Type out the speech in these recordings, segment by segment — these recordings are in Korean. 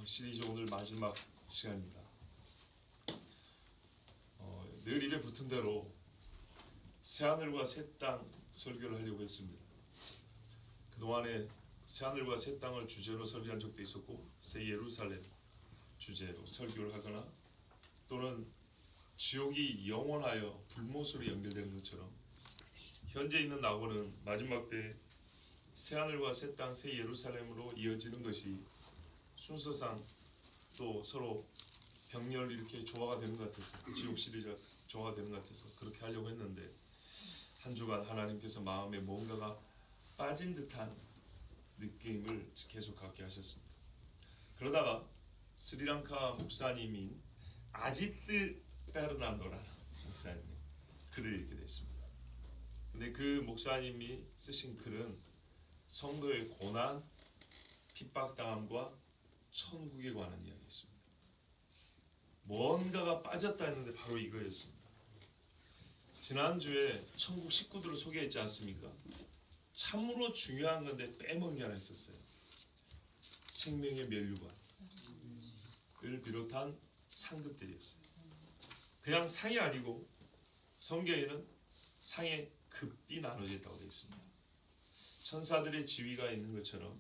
시리즈 오늘 마지막 시간입니다. 늘 입에 붙은 대로 새하늘과 새 땅 설교를 하려고 했습니다. 그동안에 새하늘과 새 땅을 주제로 설교한 적도 있었고 새 예루살렘 주제로 설교를 하거나 또는 지옥이 영원하여 불못으로 연결되는 것처럼 현재 있는 낙원은 마지막 때 새하늘과 새 땅, 새 예루살렘으로 이어지는 것이 순서상 또 서로 병렬 이렇게 조화가 되는 것 같아서 지옥 시리즈가 조화가 되는 것 같아서 그렇게 하려고 했는데 한 주간 하나님께서 마음에 뭔가가 빠진 듯한 느낌을 계속 갖게 하셨습니다. 그러다가 스리랑카 목사님인 아지트 페르난도라는 목사님이 글을 읽게 됐습니다. 근데 그 목사님이 쓰신 글은 성도의 고난, 핍박당함과 천국에 관한 이야기였습니다. 뭔가가 빠졌다 했는데 바로 이거였습니다. 지난주에 천국 식구들을 소개했지 않습니까? 참으로 중요한 건데 빼먹은 게 하나 있었어요. 생명의 면류관을 비롯한 상급들이었어요. 그냥 상이 아니고 성경에는 상의 급이 나눠져 있다고 되어 있습니다. 천사들의 지위가 있는 것처럼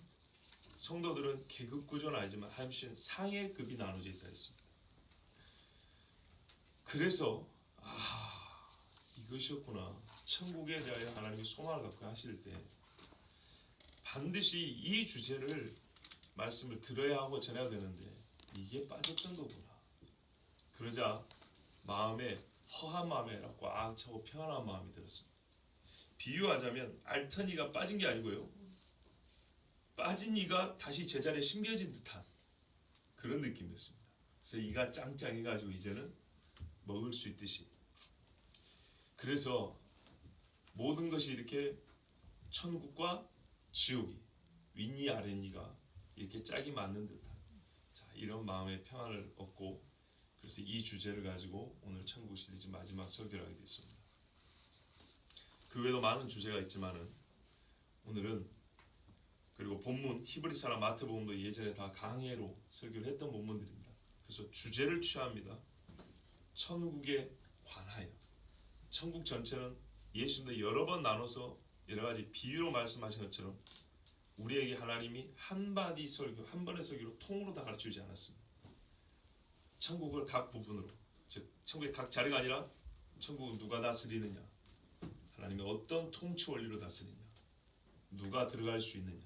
성도들은 계급 구조는 아니지만 하나님 상의 급이 나눠져 있다 했습니다. 그래서 이것이었구나. 천국에 대하여 하나님이 소망을 갖고 하실 때 반드시 이 주제를 말씀을 들어야 하고 전해야 되는데 이게 빠졌던 거구나. 그러자 마음에 허한 마음에 꽉 차고 평안한 마음이 들었습니다. 비유하자면 알턴이가 빠진 게 아니고요. 빠진 이가 다시 제자리에 심겨진 듯한 그런 느낌이었습니다. 그래서 이가 짱짱해가지고 이제는 먹을 수 있듯이. 그래서 모든 것이 이렇게 천국과 지옥이 윗니 아랫니가 이렇게 짝이 맞는 듯한 이런 마음의 평안을 얻고 그래서 이 주제를 가지고 오늘 천국 시리즈 마지막 설교를 하게 됐습니다. 그 외에도 많은 주제가 있지만은 오늘은 그리고 본문 히브리서나 마태복음도 예전에 다 강해로 설교를 했던 본문들입니다. 그래서 주제를 취합니다. 천국에 관하여. 천국 전체는 예수님도 여러 번 나눠서 여러 가지 비유로 말씀하신 것처럼 우리에게 하나님이 한 번의 설교로 통으로 다 가르쳐주지 않았습니다. 천국을 각 부분으로, 즉 천국의 각 자리가 아니라 천국은 누가 다스리느냐, 하나님이 어떤 통치 원리로 다스리냐, 누가 들어갈 수 있느냐,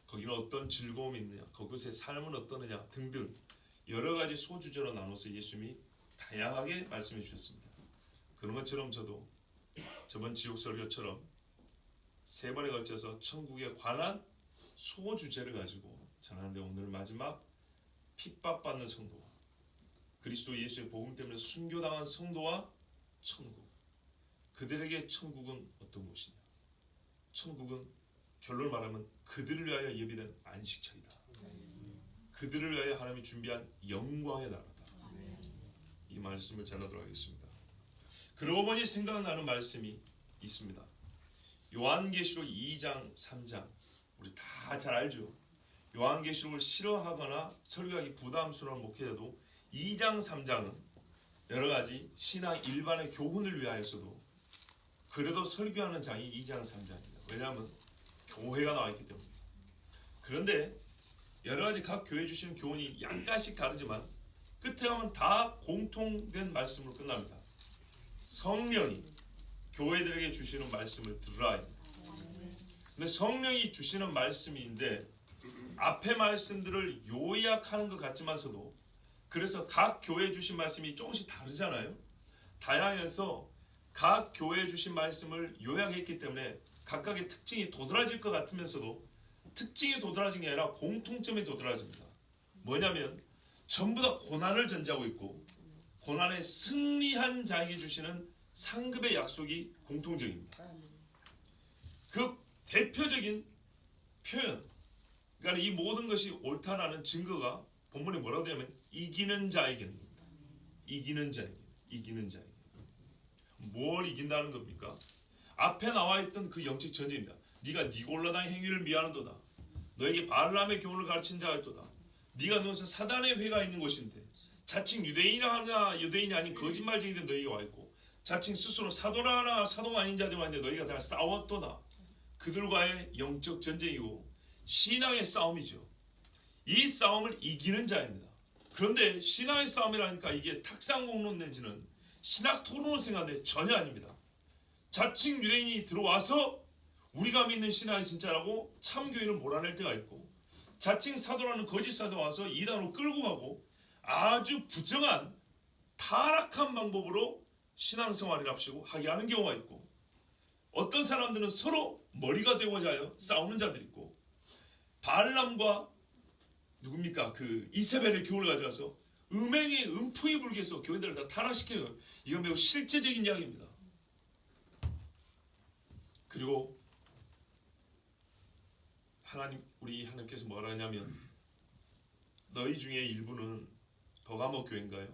거기는 어떤 즐거움이 있느냐, 그것의 삶은 어떠느냐 등등 여러 가지 소주제로 나눠서 예수님이 다양하게 말씀해 주셨습니다. 그런 것처럼 저도 저번 지옥 설교처럼 3번에 걸쳐서 천국에 관한 소주제를 가지고 전하는데 오늘 마지막 핍박받는 성도와 그리스도 예수의 복음 때문에 순교당한 성도와 천국, 그들에게 천국은 어떤 곳이냐? 천국은 결론을 말하면 그들을 위하여 예비된 안식처이다. 그들을 위하여 하나님이 준비한 영광의 나라다. 이 말씀을 전하도록 하겠습니다. 그러고 보니 생각나는 말씀이 있습니다. 요한계시록 2장 3장 우리 다 잘 알죠. 요한계시록을 싫어하거나 설교하기 부담스러운 목회자도 2장 3장은 여러 가지 신앙 일반의 교훈을 위하여서도 그래도 설교하는 장이 2장 3장입니다. 왜냐하면 교회가 나와 있기 때문입니다. 그런데 여러 가지 각 교회 주시는 교훈이 약간씩 다르지만 끝에 가면 다 공통된 말씀으로 끝납니다. 성령이 교회들에게 주시는 말씀을 들으라 합니다. 근데 성령이 주시는 말씀인데 앞에 말씀들을 요약하는 것 같지만서도 그래서 각 교회에 주신 말씀이 조금씩 다르잖아요. 다양해서 각 교회에 주신 말씀을 요약했기 때문에 각각의 특징이 도드라질 것 같으면서도 특징이 도드라진 게 아니라 공통점이 도드라집니다. 뭐냐면 전부 다 고난을 전제하고 있고 고난에 승리한 자에게 주시는 상급의 약속이 공통적입니다. 그 대표적인 표현, 그러니까 이 모든 것이 옳다라는 증거가 본문에 뭐라고 되냐면 이기는 자에게입니다. 이기는 자에게, 이기는 자에게. 뭘 이긴다는 겁니까? 앞에 나와 있던 그 영적 전제입니다. 네가 니골라당 행위를 미하는도다. 너에게 발람의 교훈을 가르친 자가 있도다. 네가 누워서 사단의 회가 있는 곳인데 자칭 유대인이나 유대인이 아닌 거짓말쟁이들 너희가 와 있고 자칭 스스로 사도라나 사도가 아닌 자들이 와 있는데 너희가 다 싸웠도다. 그들과의 영적 전쟁이고 신앙의 싸움이죠. 이 싸움을 이기는 자입니다. 그런데 신앙의 싸움이라니까 이게 탁상공론 내지는 신학 토론으로 생각하는데 전혀 아닙니다. 자칭 유대인이 들어와서 우리가 믿는 신앙이 진짜라고 참교인을 몰아낼 때가 있고 자칭 사도라는 거짓 사도가 와서 이단으로 끌고 가고 아주 부정한 타락한 방법으로 신앙생활이랍시고 하게 하는 경우가 있고 어떤 사람들은 서로 머리가 되고자 하여 싸우는 자들이 있고 발람과 누굽니까? 그 이세벨의 교훈을 가져와서 음행의 음풍이 불게 해서 교인들을 다 타락시키는 이건 매우 실제적인 이야기입니다. 그리고 우리 하나님께서 뭐라 하냐면 너희 중에 일부는 버가모 교회인가요?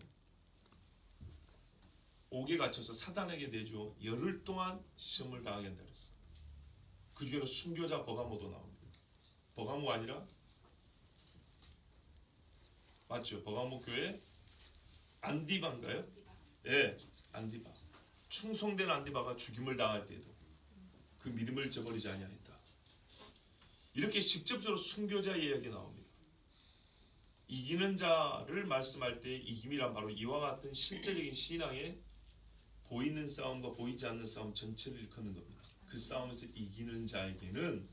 옥에 갇혀서 사단에게 내주어 열흘 동안 시험을 당하게 한다 그랬어. 그 중에는 순교자 버가모도 나옵니다. 버가모가 아니라 맞죠? 버가모 교회 안디바인가요? 예, 안디바. 충성된 안디바가 죽임을 당할 때에도 그 믿음을 저버리지 아니하였다. 이렇게 직접적으로 순교자 이야기 나옵니다. 이기는 자를 말씀할 때 이김이란 바로 이와 같은 실제적인 신앙의 보이는 싸움과 보이지 않는 싸움 전체를 일컫는 겁니다. 그 싸움에서 이기는 자에게는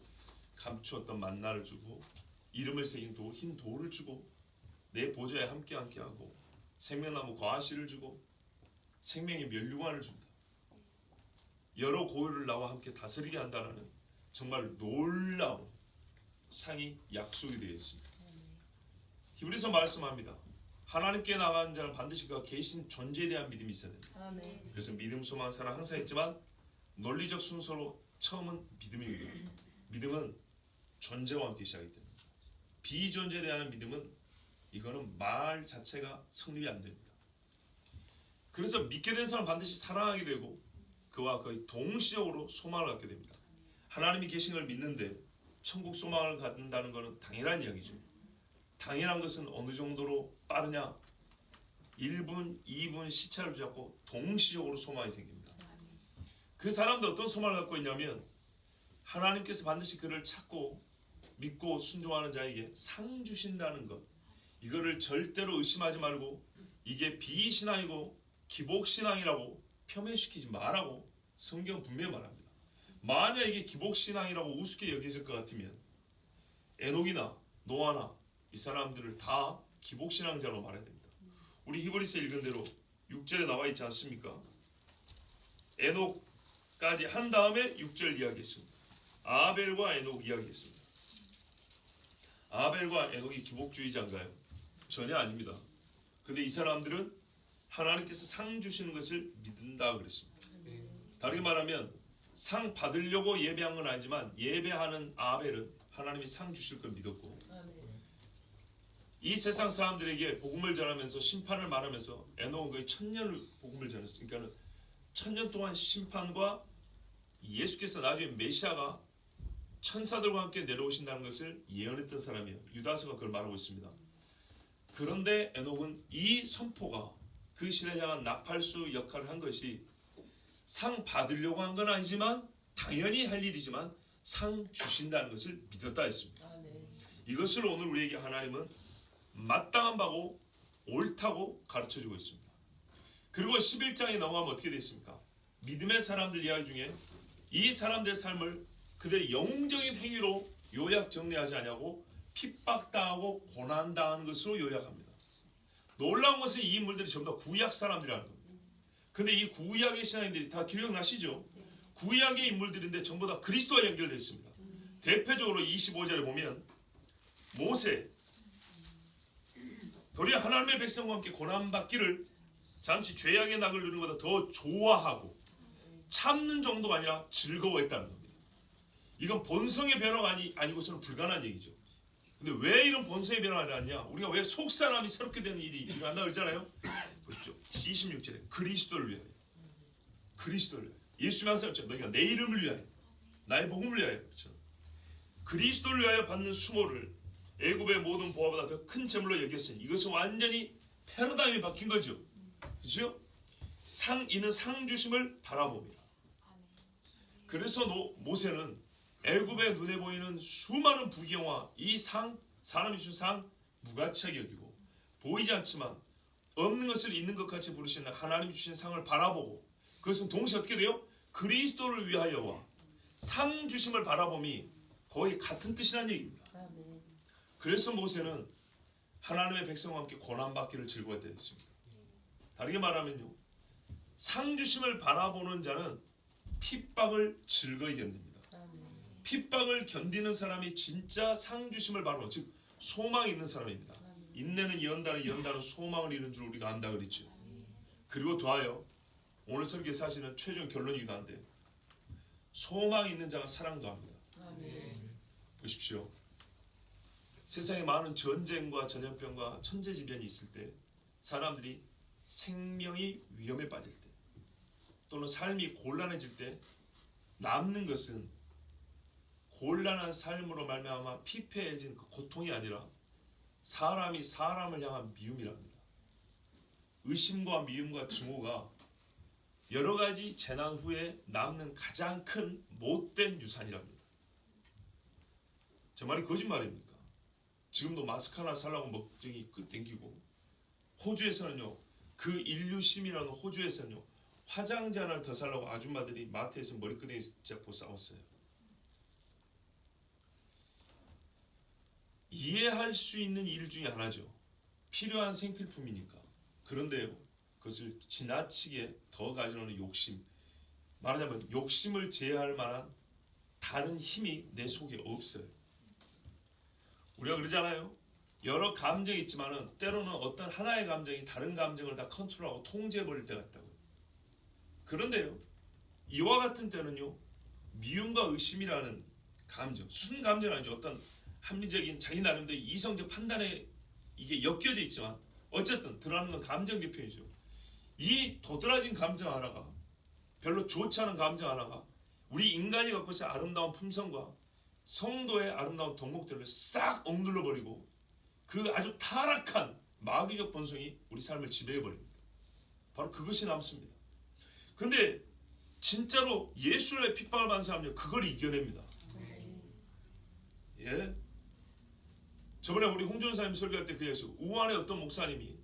감추었던 만나를 주고 이름을 새긴 흰 돌을 주고 내 보좌에 함께 하고 생명나무 과실을 주고 생명의 면류관을 줍니다. 여러 고요를 나와 함께 다스리게 한다는 정말 놀라운 상이 약속이 되어 있습니다. 히브리서 말씀합니다. 하나님께 나가는 자는 반드시 그가 계신 존재에 대한 믿음이 있어야 됩니다. 그래서 믿음, 소망, 사랑 항상 있지만 논리적 순서로 처음은 믿음입니다. 믿음은 존재와 함께 시작이 됩니다. 비존재에 대한 믿음은 이거는 말 자체가 성립이 안 됩니다. 그래서 믿게 된 사람은 반드시 사랑하게 되고 그와 거의 동시적으로 소망을 갖게 됩니다. 하나님이 계신 걸 믿는데 천국 소망을 갖는다는 것은 당연한 이야기죠. 당연한 것은 어느 정도로 빠르냐? 1분, 2분 시차를 잡고 동시적으로 소망이 생깁니다. 그 사람도 어떤 소망을 갖고 있냐면 하나님께서 반드시 그를 찾고 믿고 순종하는 자에게 상 주신다는 것. 이거를 절대로 의심하지 말고 이게 비신앙이고 기복신앙이라고 폄훼시키지 말라고 성경 분명히 말합니다. 만약 이게 기복신앙이라고 우습게 여겨질 것 같으면 에녹이나 노아나 이 사람들을 다 기복신앙자로 말해야 됩니다. 우리 히브리서 읽은 대로 6절에 나와 있지 않습니까? 에녹까지 한 다음에 6절 이야기했습니다. 아벨과 에녹 이야기했습니다. 아벨과 에녹이 기복주의자인가요? 전혀 아닙니다. 근데 이 사람들은 하나님께서 상 주시는 것을 믿는다 그랬습니다. 다르게 말하면 상 받으려고 예배한 건 아니지만 예배하는 아벨은 하나님이 상 주실 걸 믿었고 이 세상 사람들에게 복음을 전하면서 심판을 말하면서 에녹은 거의 1000년을 복음을 전했어요. 그러니까 1000년 동안 심판과 예수께서 나중에 메시아가 천사들과 함께 내려오신다는 것을 예언했던 사람이에요. 유다서가 그걸 말하고 있습니다. 그런데 에녹은 이 선포가 그 시대에 향한 나팔수 역할을 한 것이 상 받으려고 한 건 아니지만 당연히 할 일이지만 상 주신다는 것을 믿었다 했습니다. 이것을 오늘 우리에게 하나님은 마땅한 바고 옳다고 가르쳐주고 있습니다. 그리고 11장에 넘어가면 어떻게 되어 있습니까? 믿음의 사람들 이야기 중에 이 사람들의 삶을 그들의 영웅적인 행위로 요약 정리하지 않냐고 핍박당하고 고난당하는 것으로 요약합니다. 놀라운 것은 이 인물들이 전부 다 구약 사람들이라는 겁니다. 근데 이 구약의 신앙인들이 다 기억나시죠? 구약의 인물들인데 전부 다 그리스도와 연결되어 있습니다. 대표적으로 25절에 보면 모세 도리어 하나님의 백성과 함께 고난받기를 잠시 죄악의 낙을 누리는 것보다 더 좋아하고 참는 정도가 아니라 즐거워했다는 겁니다. 이건 본성의 변화가 아니고서는 불가능한 얘기죠. 근데 왜 이런 본성의 변화가 일어났냐? 우리가 왜 속사람이 새롭게 되는 일이 일어난다 그러잖아요. 보십시오. 26절에 그리스도를 위하여. 그리스도를 위하여. 예수님이 항상 그랬죠. 너희가 내 이름을 위하여. 나의 복음을 위하여. 그렇죠. 그리스도를 위하여 받는 수모를 애굽의 모든 보화보다 더 큰 재물로 여겼으니 이것은 완전히 패러다임이 바뀐 거죠. 그렇죠? 이는 상 주심을 바라봅니다. 그래서 모세는 애굽의 눈에 보이는 수많은 부경화 이 사람이 준 상 무가치하게 여기고 보이지 않지만 없는 것을 있는 것 같이 부르시는 하나님이 주신 상을 바라보고 그것은 동시에 어떻게 돼요? 그리스도를 위하여와 상 주심을 바라봄이 거의 같은 뜻이라는 얘기입니다. 그래서 모세는 하나님의 백성과 함께 고난받기를 즐거워했다 했습니다. 다르게 말하면요, 상 주심을 바라보는 자는 핍박을 즐거이 견딥니다. 핍박을 견디는 사람이 진짜 상 주심을 바라보는, 즉 소망이 있는 사람입니다. 인내는 연다는 소망을 이루는 줄 우리가 안다 그랬죠. 그리고 더하여 오늘 설교 사실은 최종 결론이기도 한데 소망이 있는 자가 사랑도 합니다. 보십시오. 세상에 많은 전쟁과 전염병과 천재지변이 있을 때 사람들이 생명이 위험에 빠질 때 또는 삶이 곤란해질 때 남는 것은 곤란한 삶으로 말미암아 피폐해진 그 고통이 아니라 사람이 사람을 향한 미움이랍니다. 의심과 미움과 증오가 여러 가지 재난 후에 남는 가장 큰 못된 유산이랍니다. 제 말이 거짓말입니까? 지금도 마스크 하나 살라고 먹증이 땡기고 호주에서는요, 그 인류심이라는 호주에서는요 화장지 하나를 더 살라고 아줌마들이 마트에서 머리끄댕이 잡고 싸웠어요. 이해할 수 있는 일 중에 하나죠. 필요한 생필품이니까. 그런데요, 그것을 지나치게 더 가져오는 욕심, 말하자면 욕심을 제어할 만한 다른 힘이 내 속에 없어요. 우리가 그러잖아요. 여러 감정이 있지만은 때로는 어떤 하나의 감정이 다른 감정을 다 컨트롤하고 통제해버릴 때가 있다고요. 그런데요, 이와 같은 때는요, 미움과 의심이라는 감정, 순감정 아니죠. 어떤 합리적인 자기 나름대로 이성적 판단에 이게 엮여져 있지만 어쨌든 드러나는 건 감정적 표현이죠. 이 도드라진 감정 하나가, 별로 좋지 않은 감정 하나가 우리 인간이 갖고 있는 아름다운 품성과 성도의 아름다운 덕목들을 싹 억눌러 버리고 그 아주 타락한 마귀적 본성이 우리 삶을 지배해 버립니다. 바로 그것이 남습니다. 그런데 진짜로 예수의 핍박을 받는 사람은요, 그걸 이겨냅니다. 예. 저번에 우리 홍준사님 설교할 때 그랬어요. 우한의 어떤 목사님이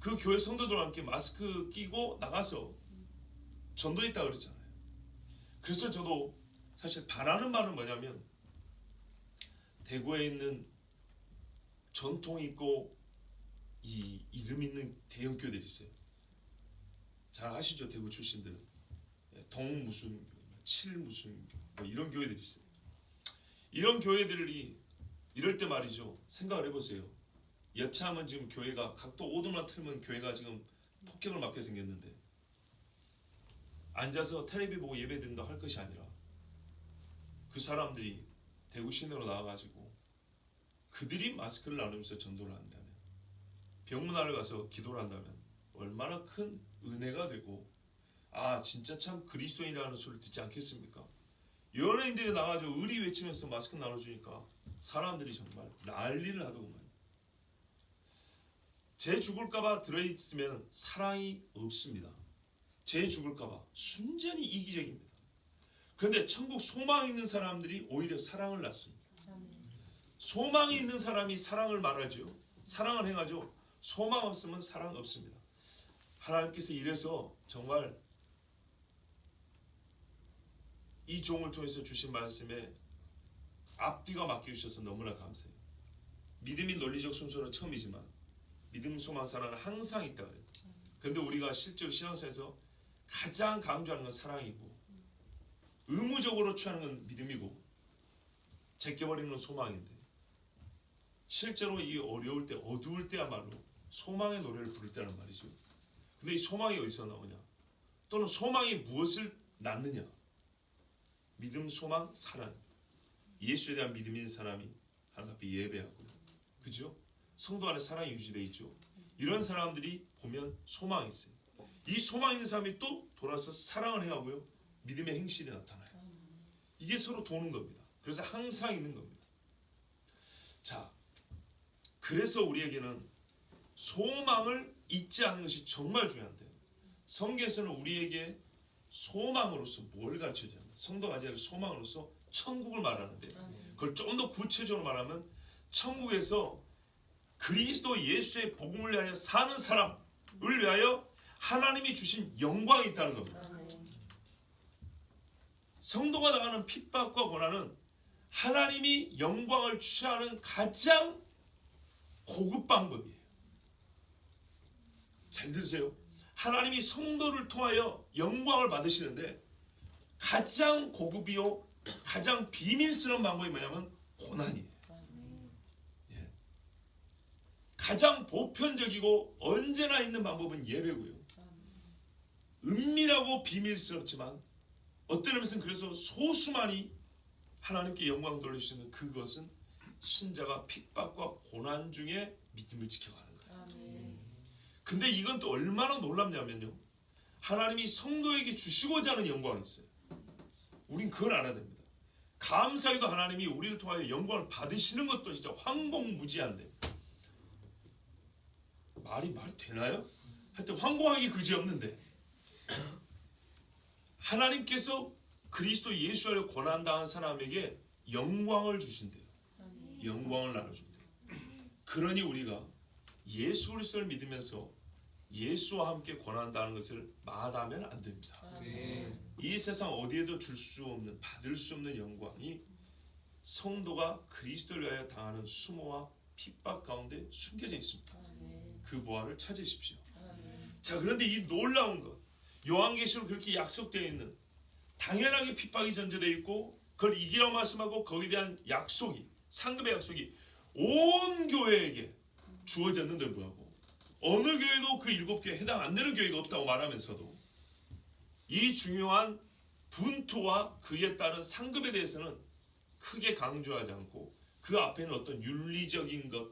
그 교회 성도들과 함께 마스크 끼고 나가서 전도했다 그랬잖아요. 그래서 저도 사실 바라는 말은 뭐냐면, 대구에 있는 전통 있고 이 이름 있는 대형 교회들이 있어요. 잘 아시죠? 대구 출신들은 동 무슨 칠 무슨 뭐 이런 교회들이 있어요. 이런 교회들이 이럴 때 말이죠, 생각을 해보세요. 여차하면 지금 교회가 각도 5도만 틀면 교회가 지금 폭격을 맞게 생겼는데, 앉아서 텔레비 보고 예배 드린다 할 것이 아니라 그 사람들이 대구 시내로 나와가지고 그들이 마스크를 나누면서 전도를 한다면, 병문안을 가서 기도를 한다면 얼마나 큰 은혜가 되고, 아 진짜 참 그리스도인이라는 소리를 듣지 않겠습니까? 연예인들이 나와가지고 의리 외치면서 마스크 나눠주니까 사람들이 정말 난리를 하더구만. 제 죽을까봐 들어있으면 사랑이 없습니다. 제 죽을까봐 순전히 이기적입니다. 그런데 천국 소망이 있는 사람들이 오히려 사랑을 낳습니다. 소망이 있는 사람이 사랑을 말하죠. 사랑을 행하죠. 소망 없으면 사랑 없습니다. 하나님께서 이래서 정말 이 종을 통해서 주신 말씀에 앞뒤가 맡겨주셔서 너무나 감사해요. 믿음이 논리적 순서는 처음이지만 믿음, 소망, 사랑은 항상 있다 그래요. 그런데 우리가 실제로 신앙생활에서 가장 강조하는 건 사랑이고, 의무적으로 취하는 건 믿음이고, 제껴버리는 건 소망인데, 실제로 이 어려울 때, 어두울 때야말로 소망의 노래를 부를 때란 말이죠. 근데 이 소망이 어디서 나오냐? 또는 소망이 무엇을 낳느냐? 믿음, 소망, 사랑. 예수에 대한 믿음이 있는 사람이 하나님 앞에 예배하고요. 그죠? 성도 안에 사랑이 유지되어 있죠. 이런 사람들이 보면 소망이 있어요. 이 소망 있는 사람이 또 돌아서 사랑을 행하고요, 믿음의 행실이 나타나요. 이게 서로 도는 겁니다. 그래서 항상 있는 겁니다. 자, 그래서 우리에게는 소망을 잊지 않는 것이 정말 중요한데요. 성경에서는 우리에게 소망으로서 뭘 가르쳐주냐면, 성도가 가지는 소망으로서 천국을 말하는데, 그걸 좀 더 구체적으로 말하면 천국에서 그리스도 예수의 복음을 위하여 사는 사람을 위하여 하나님이 주신 영광이 있다는 겁니다. 성도가 당하는 핍박과 고난은 하나님이 영광을 취하는 가장 고급 방법이에요. 잘 들으세요. 하나님이 성도를 통하여 영광을 받으시는데 가장 고급이요 가장 비밀스러운 방법이 뭐냐면 고난이에요. 예. 가장 보편적이고 언제나 있는 방법은 예배고요. 은밀하고 비밀스럽지만 어떤 의미에서는 그래서 소수만이 하나님께 영광 돌릴 수 있는 그것은 신자가 핍박과 고난 중에 믿음을 지켜가는 거예요. 근데 이건 또 얼마나 놀랍냐면요, 하나님이 성도에게 주시고자 하는 영광이 있어요. 우린 그걸 알아야 됩니다. 감사하게도 하나님이 우리를 통하여 영광을 받으시는 것도 진짜 황공무지한데, 말이 되나요? 하여튼 황공하기 그지없는데 하나님께서 그리스도 예수를 고난당한 사람에게 영광을 주신대요. 영광을 나눠준대요. 그러니 우리가 예수 그리스도를 믿으면서 예수와 함께 고난당하는 것을 마다하면 안 됩니다. 이 세상 어디에도 줄 수 없는, 받을 수 없는 영광이 성도가 그리스도를 위하여 당하는 수모와 핍박 가운데 숨겨져 있습니다. 그 보화를 찾으십시오. 자, 그런데 이 놀라운 것, 요한계시록 그렇게 약속되어 있는, 당연하게 핍박이 전제되어 있고 그걸 이기라고 말씀하고 거기에 대한 약속이, 상급의 약속이 온 교회에게 주어졌는데 뭐하고 어느 교회도 그 7교회에 해당 안 되는 교회가 없다고 말하면서도 이 중요한 분토와 그에 따른 상급에 대해서는 크게 강조하지 않고 그 앞에는 어떤 윤리적인 것,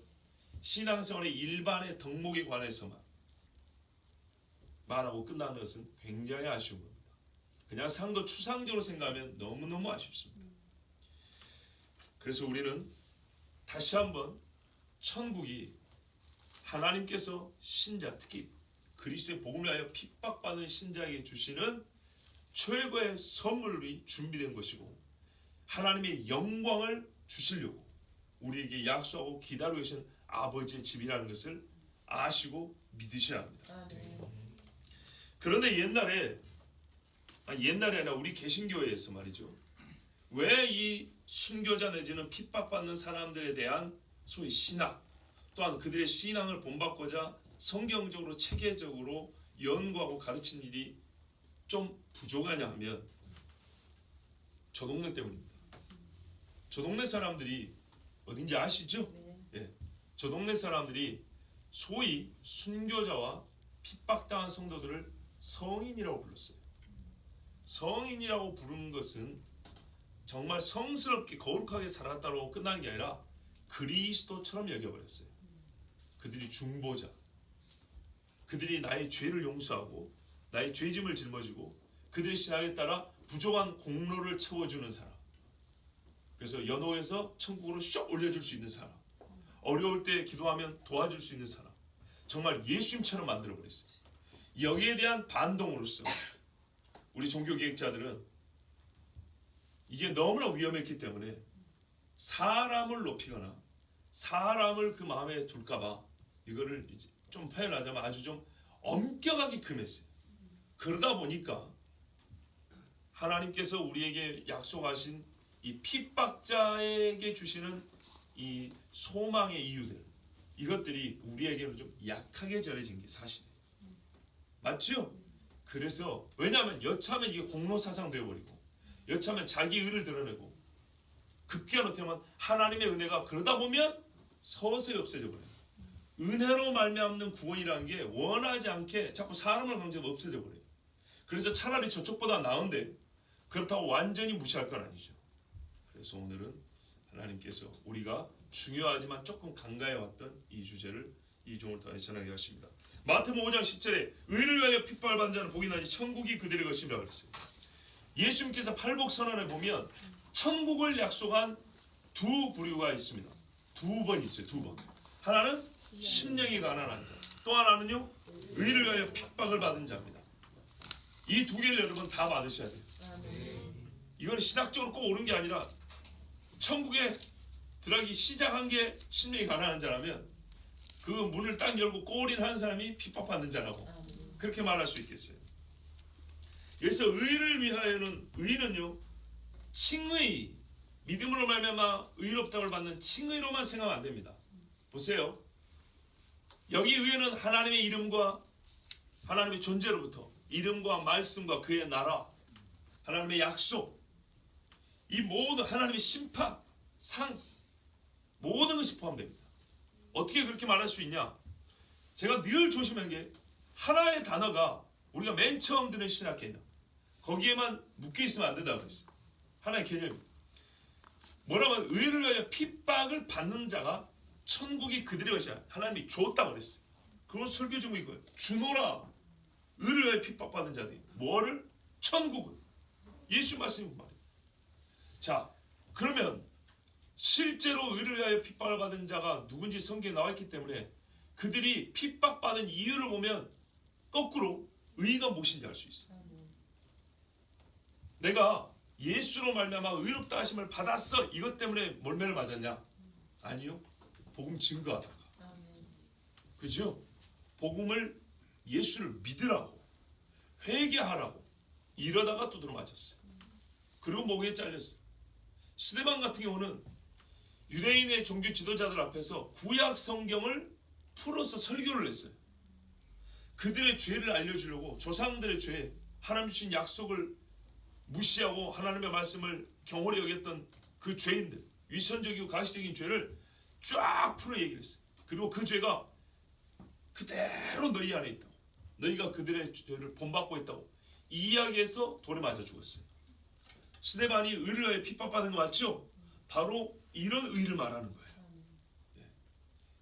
신앙생활의 일반의 덕목에 관해서만 말하고 끝나는 것은 굉장히 아쉬운 겁니다. 그냥 상도 추상적으로 생각하면 너무너무 아쉽습니다. 그래서 우리는 다시 한번 천국이 하나님께서 신자, 특히 그리스도의 복음을 위하여 핍박받는 신자에게 주시는 최고의 선물이 준비된 것이고 하나님의 영광을 주시려고 우리에게 약속하고 기다리고 계신 아버지의 집이라는 것을 아시고 믿으셔야 합니다. 그런데 옛날에 아니라 우리 개신교회에서 말이죠, 왜 이 순교자 내지는 핍박받는 사람들에 대한 소위 신학, 또한 그들의 신앙을 본받고자 성경적으로 체계적으로 연구하고 가르치는 일이 좀 부족하냐 하면 저 동네 때문입니다. 저 동네 사람들이 어딘지 아시죠? 예, 저 동네 사람들이 소위 순교자와 핍박당한 성도들을 성인이라고 불렀어요. 성인이라고 부르는 것은 정말 성스럽게 거룩하게 살았다고 끝나는 게 아니라 그리스도처럼 여겨버렸어요. 그들이 중보자, 그들이 나의 죄를 용서하고 나의 죄짐을 짊어지고 그들의 신앙에 따라 부족한 공로를 채워주는 사람, 그래서 연호에서 천국으로 슉 올려줄 수 있는 사람, 어려울 때 기도하면 도와줄 수 있는 사람, 정말 예수님처럼 만들어버렸어요. 여기에 대한 반동으로서 우리 종교개혁자들은 이게 너무나 위험했기 때문에 사람을 높이거나 사람을 그 마음에 둘까봐 이거를 이제 좀 표현하자면 아주 좀 엄격하게 금했어요. 그러다 보니까 하나님께서 우리에게 약속하신 이 핍박자에게 주시는 이 소망의 이유들, 이것들이 우리에게는 좀 약하게 전해진 게 사실이에요. 맞죠? 그래서 왜냐하면 여차하면 이게 공로사상 되어버리고 여차하면 자기 의를 드러내고 급기야 못하면 하나님의 은혜가 그러다 보면 서서히 없어져 버려요. 은혜로 말미암는 구원이라는 게 원하지 않게 자꾸 사람을 강제로 없어져 버려요. 그래서 차라리 저쪽보다 나은데 그렇다고 완전히 무시할 건 아니죠. 그래서 오늘은 하나님께서 우리가 중요하지만 조금 간과해왔던 이 주제를 이 종을 통해 전하게 하십니다. 마태복음 5장 10절에 의를 위하여 핍박을 받는 자는 복이 나니 천국이 그들의 것이라고 그랬어요. 예수님께서 팔복선언에 보면 천국을 약속한 두 부류가 있습니다. 두 번 있어요. 두 번. 하나는 심령이 가난한 자, 또 하나는요 의를 위하여 핍박을 받은 자입니다. 이 두 개를 여러분 다 받으셔야 돼요. 이건 신학적으로 꼭 옳은 게 아니라 천국에 들어가기 시작한 게 심령이 가난한 자라면 그 문을 딱 열고 골인한 사람이 핍박받는 자라고 그렇게 말할 수 있겠어요. 그래서 의를 위하여는 의는요 칭의, 믿음으로 말미암아 의롭다고 받는 칭의로만 생각하면 안 됩니다. 보세요. 여기 의는 하나님의 이름과 하나님의 존재로부터 이름과 말씀과 그의 나라, 하나님의 약속, 이 모든 하나님의 심판, 상, 모든 것이 포함됩니다. 어떻게 그렇게 말할 수 있냐? 제가 늘 조심한 게 하나의 단어가 우리가 맨 처음 듣는 신학 개념 거기에만 묶여 있으면 안 된다고 그랬어요. 하나의 개념이 뭐라면 의를 위하여 핍박을 받는 자가 천국이 그들의 것이야. 하나님이 줬다고 그랬어요. 그건 설교 제목이 이거예요. 주노라. 의를 위하여 핍박받는 자들이 뭐를? 천국을. 예수 말씀이 말이에요. 자, 그러면 실제로 의를 위하여 핍박을 받은 자가 누군지 성경에 나와 있기 때문에 그들이 핍박받은 이유를 보면 거꾸로 의가 무엇인지 알 수 있어요. 내가 예수로 말미암아 의롭다 하심을 받았어. 이것 때문에 몰매를 맞았냐? 아니요. 복음 증거하다가. 그죠? 복음을 예수를 믿으라고 회개하라고 이러다가 두드러 맞았어요. 그리고 목에 잘렸어요. 스데반 같은 경우는 유대인의 종교 지도자들 앞에서 구약 성경을 풀어서 설교를 했어요. 그들의 죄를 알려주려고 조상들의 죄, 하나님 주신 약속을 무시하고 하나님의 말씀을 경홀히 여겼던 그 죄인들, 위선적이고 가시적인 죄를 쫙 풀어 얘기를 했어요. 그리고 그 죄가 그대로 너희 안에 있다고, 너희가 그들의 죄를 본받고 있다고 이야기해서 돌에 맞아 죽었어요. 스데반이 의를 위하여 핍박받은 거 맞죠? 바로 이런 의를 말하는 거예요.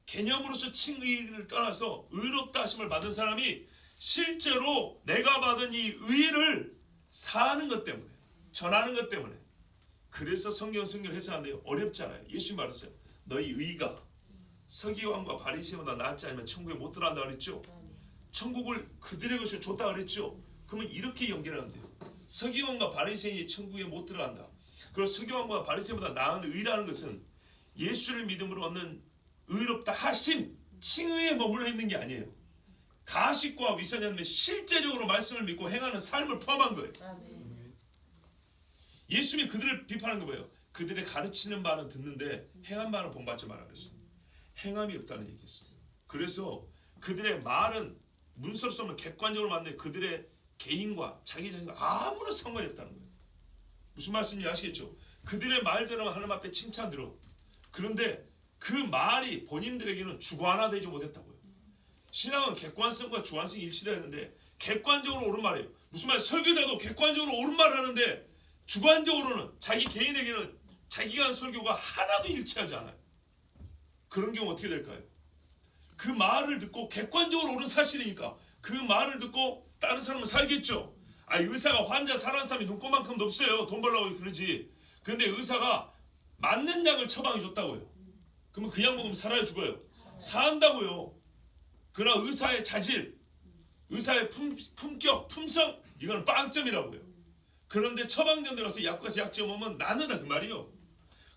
개념으로서 칭의를 떠나서 의롭다 하심을 받은 사람이 실제로 내가 받은 이 의를 사는 것 때문에, 전하는 것 때문에. 그래서 성경을 해석하는데요 어렵지 않아요. 예수님 말했어요. 너희 의가 서기관과 바리새인보다 낫지 않으면 천국에 못 들어간다 그랬죠. 천국을 그들의 것을 줬다 그랬죠. 그러면 이렇게 연결하면 돼요. 서기관과 바리새인이 천국에 못 들어간다. 그리고 서기관과 바리새인보다 나은 의라는 것은 예수를 믿음으로 얻는 의롭다 하심, 칭의에 머물러 있는 게 아니에요. 가식과 위선이라는 실제적으로 말씀을 믿고 행하는 삶을 포함한 거예요. 예수님이 그들을 비판한 거 뭐예요? 그들의 가르치는 말은 듣는데 행한 말은 본받지 마라 그랬어요. 행함이 없다는 얘기였어요. 그래서 그들의 말은 문서로서 없는 객관적으로 맞는 그들의 개인과 자기 자신과 아무런 상관이 없다는 거예요. 무슨 말씀인지 아시겠죠? 그들의 말대로 하나님 앞에 칭찬 들어. 그런데 그 말이 본인들에게는 주관화되지 못했다고요. 신앙은 객관성과 주관성이 일치돼야 하는데 객관적으로 옳은 말이에요. 무슨 말? 설교자도 객관적으로 옳은 말을 하는데 주관적으로는 자기 개인에게는 자기가 하는 설교가 하나도 일치하지 않아요. 그런 경우 어떻게 될까요? 그 말을 듣고 객관적으로 옳은 사실이니까 그 말을 듣고 다른 사람은 살겠죠. 의사가 환자 살아난 사람이 눈꼽만큼도 없어요. 돈 벌려고 그러지. 그런데 의사가 맞는 약을 처방해 줬다고요. 그러면 그 약 먹으면 살아야 죽어요? 산다고요. 그러나 의사의 자질, 의사의 품격, 품성 이건 빵점이라고요. 그런데 처방전 들어서 약국에서 약 지어먹으면 낫는다 그 말이요.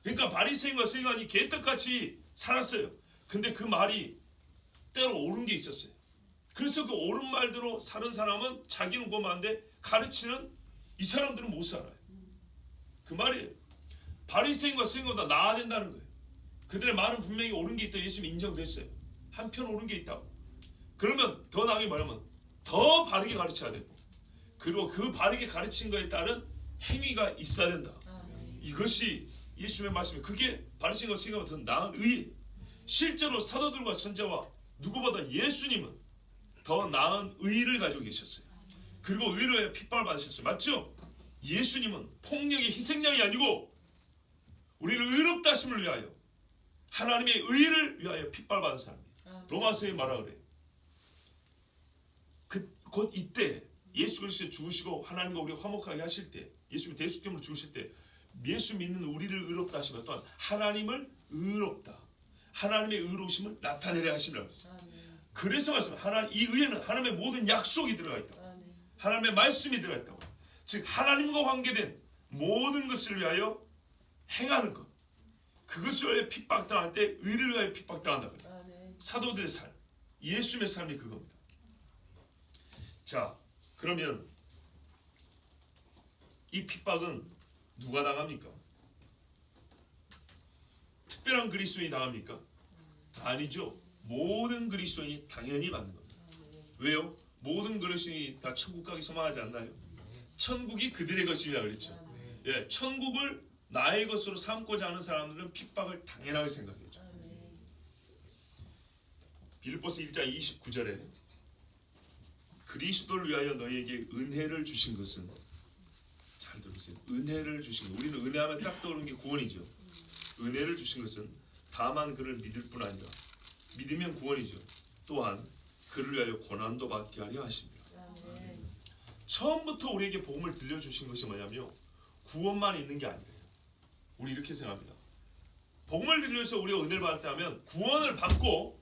그러니까 바리새인과 서기관이 개떡같이 살았어요. 근데 그 말이 때로 옳은 게 있었어요. 그래서 그 옳은 말대로 사는 사람은 자기는 고마운데 가르치는 이 사람들은 못 살아요. 그 말이에요. 바리새인과 서기관보다 나아야 된다는 거예요. 그들의 말은 분명히 옳은 게 있다. 예수님이 인정됐어요. 한편 옳은 게 있다고. 그러면 더 나은 게 뭐냐면 더 바르게 가르쳐야 되고, 그리고 그 바르게 가르친 거에 따른 행위가 있어야 된다. 이것이 예수님의 말씀이에요. 그게 바리새인과 서기관보다 더 나은 의. 실제로 사도들과 선지자와 누구보다 예수님은 더 나은 의를 가지고 계셨어요. 그리고 의로 해 핍박을 받으셨어요. 맞죠? 예수님은 폭력의 희생양이 아니고 우리를 의롭다 하심을 위하여 하나님의 의를 위하여 핍박을 받은 사람이에요. 로마서에 말하라 그래요. 곧 이때 예수 그리스도 죽으시고 하나님과 우리가 화목하게 하실 때, 예수님이 대속죄물로 죽으실 때 예수 믿는 우리를 의롭다 하시고 또한 하나님을 의롭다, 하나님의 의로우심을 나타내려 하시라고 했어요. 아멘. 그래서 말씀 하나님 이 의에는 하나님의 모든 약속이 들어가 있다. 아멘. 하나님의 말씀이 들어가 있다고. 즉 하나님과 관계된 모든 것을 위하여 행하는 것. 그것을 위하여 핍박당할 때 의를 위하여 핍박당한다고. 아멘. 사도들의 삶, 예수님의 삶이 그겁니다. 자, 그러면 이 핍박은 누가 당합니까? 특별한 그리스도인이 당합니까? 아니죠. 모든 그리스도인이 당연히 받는 겁니다. 왜요? 모든 그리스도인이 다 천국 가기 소망하지 않나요? 천국이 그들의 것이라 그랬죠. 예, 천국을 나의 것으로 삼고자 하는 사람들은 핍박을 당연하게 생각했죠. 빌립보서 1장 29절에 그리스도를 위하여 너희에게 은혜를 주신 것은, 잘 들으세요. 은혜를 주신 것. 우리는 은혜하면 딱 떠오르는 게 구원이죠. 은혜를 주신 것은 다만 그를 믿을 뿐 아니라 믿으면 구원이죠. 또한 그를 위하여 고난도 받게 하려 하십니다. 처음부터 우리에게 복음을 들려주신 것이 뭐냐면 구원만 있는 게 아니에요. 우리 이렇게 생각합니다. 복음을 들려서 우리가 은혜를 받았다면 구원을 받고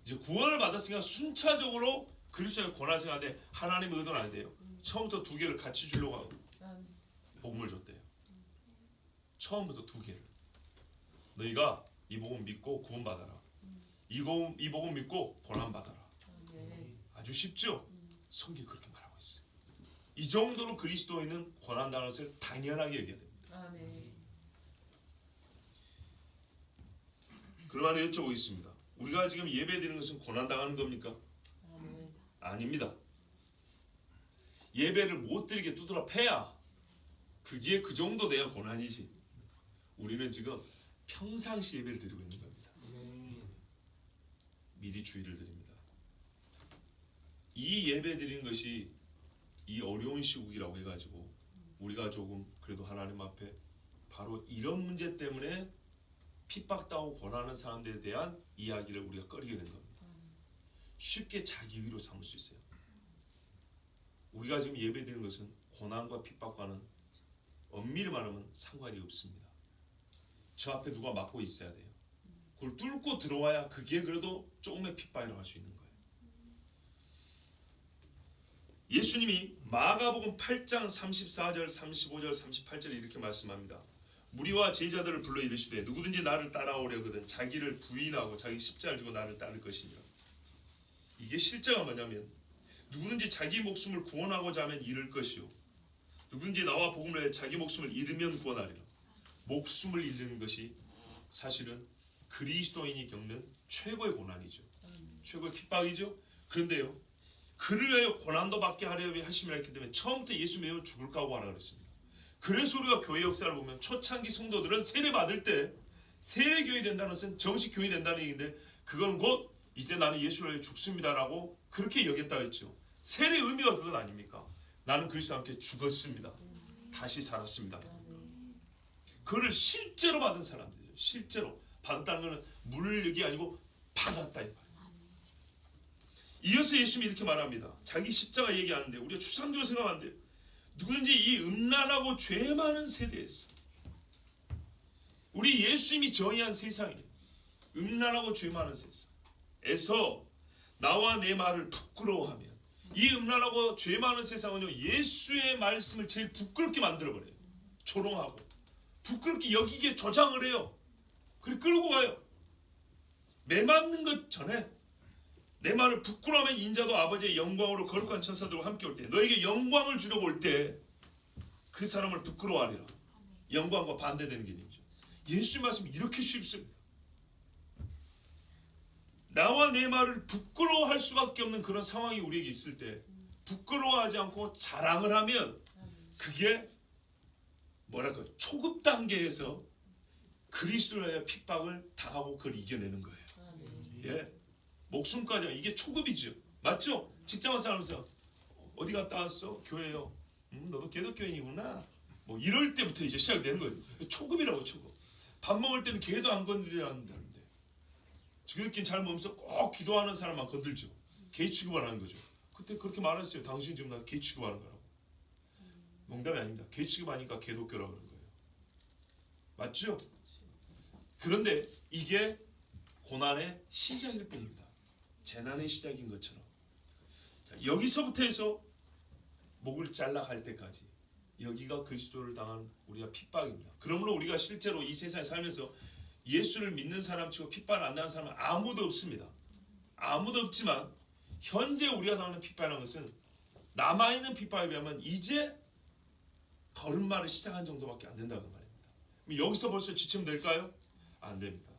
이제 구원을 받았으니까 순차적으로 그리스도의 권한 생활에 하나님의 의도는 안 돼요. 처음부터 두 개를 같이 주려고 하고 복음을 줬대요. 처음부터 두 개를. 너희가 이 복음 믿고 구원 받아라. 이 복음 믿고 고난 받아라. 아주 쉽죠? 성경이 그렇게 말하고 있어요. 이 정도로 그리스도인은 고난 당할 것을 당연하게 여겨야 됩니다. 그러면 여쭤보겠습니다. 우리가 지금 예배드리는 것은 고난 당하는 겁니까? 아닙니다. 예배를 못 드리게 두드러 패야 그게 그 정도 돼야 고난이지. 우리는 지금 평상시 예배를 드리고 있는 겁니다. 미리 주의를 드립니다. 이 예배 드리는 것이 이 어려운 시국이라고 해가지고 우리가 조금 그래도 하나님 앞에 바로 이런 문제 때문에 핍박당하고 고난하는 사람들에 대한 이야기를 우리가 꺼리게 된 겁니다. 쉽게 자기 위로 삼을 수 있어요. 우리가 지금 예배 드리는 것은 고난과 핍박과는 엄밀히 말하면 상관이 없습니다. 저 앞에 누가 막고 있어야 돼요. 그걸 뚫고 들어와야 그게 그래도 조금의 핍박이라고 할 수 있는 거예요. 예수님이 마가복음 8장 34절, 35절, 38절에 이렇게 말씀합니다. 무리와 제자들을 불러 이르시되 누구든지 나를 따라오려거든 자기를 부인하고 자기 십자가를 지고 나를 따를 것이니라. 이게 실제가 뭐냐면 누구든지 자기 목숨을 구원하고자 하면 잃을 것이요 누구든지 나와 복음을 해 자기 목숨을 잃으면 구원하리라. 목숨을 잃는 것이 사실은 그리스도인이 겪는 최고의 고난이죠. 최고의 핍박이죠. 그런데요, 그를 위하여 고난도 받게 하려 하심이라 했기 때문에 처음부터 예수 믿으면 죽을 각오하라 그랬습니다. 그래서 우리가 교회 역사를 보면 초창기 성도들은 세례 받을 때 세례 교회 된다는 것은 정식 교회 된다는 얘기인데 그건 곧 이제 나는 예수를 위해 죽습니다라고 그렇게 여겼다 했죠. 세례의 의미가 그건 아닙니까? 나는 그리스도와 함께 죽었습니다. 다시 살았습니다. 그거를 실제로 받은 사람들이죠. 실제로 받았다는 것은 물력이 아니고 받았다 이 말이에요. 이어서 예수님이 이렇게 말합니다. 자기 십자가 얘기하는데 우리가 추상적으로 생각하면 안 돼요. 누구든지 이 음란하고 죄 많은 세대에서 우리 예수님이 정의한 세상이에요. 음란하고 죄 많은 세상에서 나와 내 말을 부끄러워하면 이 음란하고 죄 많은 세상은요 예수의 말씀을 제일 부끄럽게 만들어버려요. 조롱하고 부끄럽게 여기게 조장을 해요. 그리고 끌고 가요. 매 맞는 것 전에 내 말을 부끄러워하면 인자도 아버지의 영광으로 거룩한 천사들과 함께 올 때 너에게 영광을 주려고 올 때 그 사람을 부끄러워하리라. 영광과 반대되는 개념이죠. 예수의 말씀이 이렇게 쉽습니다. 나와 내 말을 부끄러워할 수밖에 없는 그런 상황이 우리에게 있을 때 부끄러워하지 않고 자랑을 하면 그게 뭐랄까 초급 단계에서 그리스도를 위하여 핍박을 당하고 그걸 이겨내는 거예요. 예, 목숨까지 이게 초급이죠. 맞죠? 직장을 살면서 어디 갔다 왔어? 교회요. 너도 기독교인이구나. 뭐 이럴 때부터 이제 시작되는 거예요. 초급이라고 초급. 밥 먹을 때는 개도 안 건드리라는데 지금끼리 잘 먹으면서 꼭 기도하는 사람만 건들죠. 개 취급을 하는 거죠. 그때 그렇게 말했어요. 당신 지금 나 개 취급하는 거라고. 농담이 아닙니다. 개 취급하니까 개독교라고 그러는 거예요. 맞죠? 그런데 이게 고난의 시작일 뿐입니다. 재난의 시작인 것처럼. 자, 여기서부터 해서 목을 잘라 갈 때까지 여기가 그리스도를 당한 우리가 핍박입니다. 그러므로 우리가 실제로 이 세상에 살면서 예수를 믿는 사람 치고 핍박 안 당한 사람은 아무도 없습니다. 아무도 없지만 현재 우리가 당하는 핍박이라는 것은 남아있는 핍박에 비하면 이제 걸음마를 시작한 정도밖에 안 된다는 말입니다. 그럼 여기서 벌써 지치면 될까요? 안 됩니다.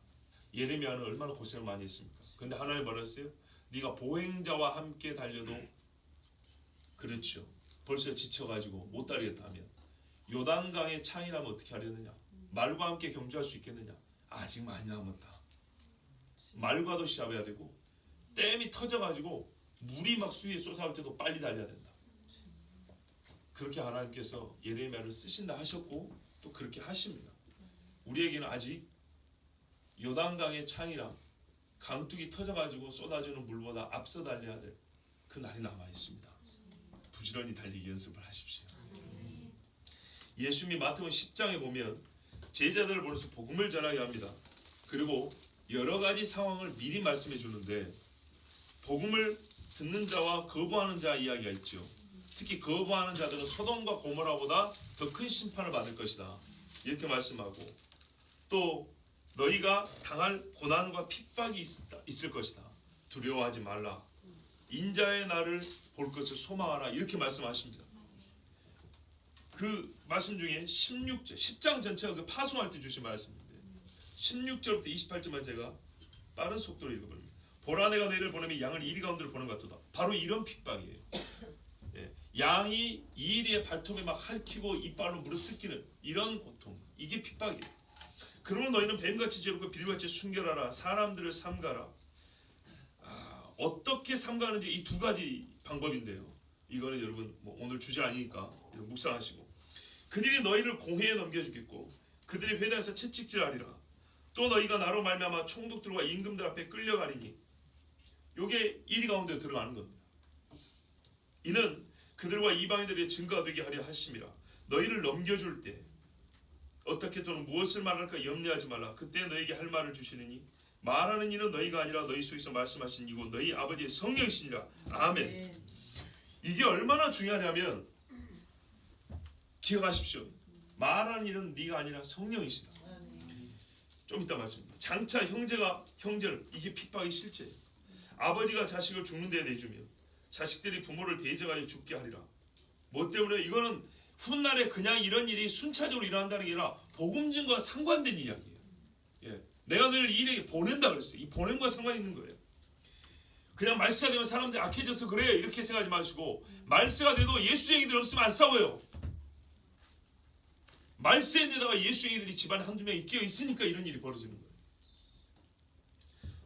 예레미야는 얼마나 고생을 많이 했습니까? 그런데 하나님 뭐라 했어요? 네가 보행자와 함께 달려도 그렇죠. 벌써 지쳐가지고 못 달리겠다 하면 요단강의 창이라면 어떻게 하려느냐? 말과 함께 경주할 수 있겠느냐? 아직 많이 남았다. 말과도 시합해야 되고 댐이 터져가지고 물이 막 수위에 쏟아올 때도 빨리 달려야 된다. 그렇게 하나님께서 예레미야를 쓰신다 하셨고 또 그렇게 하십니다. 우리에게는 아직 요단강의 창이랑 강둑이 터져가지고 쏟아지는 물보다 앞서 달려야 될 그 날이 남아 있습니다. 부지런히 달리기 연습을 하십시오. 예수님이 마태복음 10장에 보면 제자들을 보내서 복음을 전하게 합니다. 그리고 여러 가지 상황을 미리 말씀해 주는데 복음을 듣는 자와 거부하는 자 이야기가 있죠. 특히 거부하는 자들은 소돔과 고모라보다 더 큰 심판을 받을 것이다. 이렇게 말씀하고 또 너희가 당할 고난과 핍박이 있을 것이다. 두려워하지 말라. 인자의 날을 볼 것을 소망하라. 이렇게 말씀하십니다. 그 말씀 중에 16절, 10장 전체가 그 파송할 때 주신 말씀인데 16절부터 28절만 제가 빠른 속도로 읽어버립니다. 보라 내가 너희를 보내면 양을 이리 가운데로 보는 것 같도다. 바로 이런 핍박이에요. 예, 양이 이리의 발톱에 막 핥히고 이빨로 물어뜯기는 이런 고통, 이게 핍박이에요. 그러면 너희는 뱀같이 지르고 비둘같이 순결하라. 사람들을 삼가라. 어떻게 삼가하는지 이 두 가지 방법인데요. 이거는 여러분 오늘 주제 아니니까 묵상하시고 그들이 너희를 공회에 넘겨주겠고 그들이 회당에서 채찍질하리라. 또 너희가 나로 말미암아 총독들과 임금들 앞에 끌려가리니 요게 이리 가운데 들어가는 겁니다. 이는 그들과 이방인들의 증거가 되게 하려 하심이라. 너희를 넘겨줄 때 어떻게 또는 무엇을 말할까 염려하지 말라. 그때 너희에게 할 말을 주시느니 말하는 이는 너희가 아니라 너희 속에서 말씀하신 이고 너희 아버지의 성령이시니라. 아멘. 이게 얼마나 중요하냐면 기억하십시오. 말하는 이는 네가 아니라 성령이시다. 좀 이따 말씀드립니다. 장차 형제가 형제를, 이게 핍박이 실제예요. 아버지가 자식을 죽는 데 내주며 자식들이 부모를 대적하여 죽게 하리라. 뭐 때문에? 이거는 훗날에 그냥 이런 일이 순차적으로 일어난다는 게 아니라 복음증과 상관된 이야기예요. 예. 내가 늘 이 일에 보낸다 그랬어요. 이 보냄과 상관이 있는 거예요. 그냥 말세가 되면 사람들이 악해져서 그래요 이렇게 생각하지 마시고 말세가 돼도 예수쟁이들 없으면 안 싸워요. 말세에다가 예수쟁이들이 집안에 한두 명이 끼어 있으니까 이런 일이 벌어지는 거예요.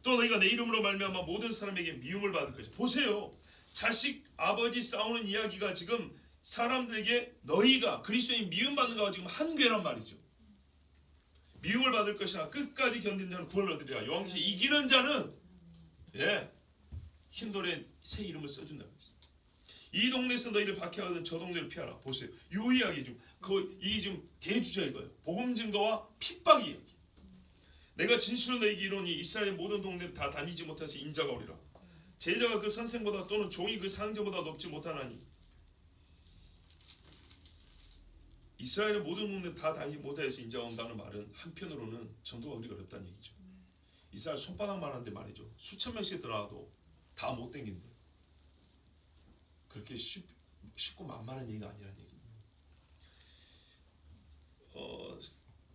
또 너희가 내 이름으로 말미암아 모든 사람에게 미움을 받을 것이다. 보세요. 자식 아버지 싸우는 이야기가 지금 사람들에게 너희가 그리스도인 미움받는 거가 지금 한괴란 말이죠. 미움을 받을 것이나 끝까지 견디는 자는 구원을 얻으리라. 요한계시록 이기는 자는 흰돌에 새 이름을 써준다고 했어요. 이 동네에서 너희를 박해하거든 저 동네를 피하라. 보세요. 요 이야기 좀 이게 지금 대주자 이거예요. 복음 증거와 핍박 이야기. 내가 진실로 너희에게 이르노니 이스라엘의 모든 동네를 다 다니지 못해서 인자가 오리라. 제자가 그 선생보다 또는 종이 그 상제보다 높지 못하나니 이스라엘의 모든 동네 다 다니지 못해서 인자가 온다는 말은 한편으로는 전도가 우리가 어렵다는 얘기죠. 이스라엘 손바닥만한데 말이죠. 수천 명씩 들어와도 다 못 댕긴대. 그렇게 쉽고 만만한 얘기가 아니라는 얘기입니다.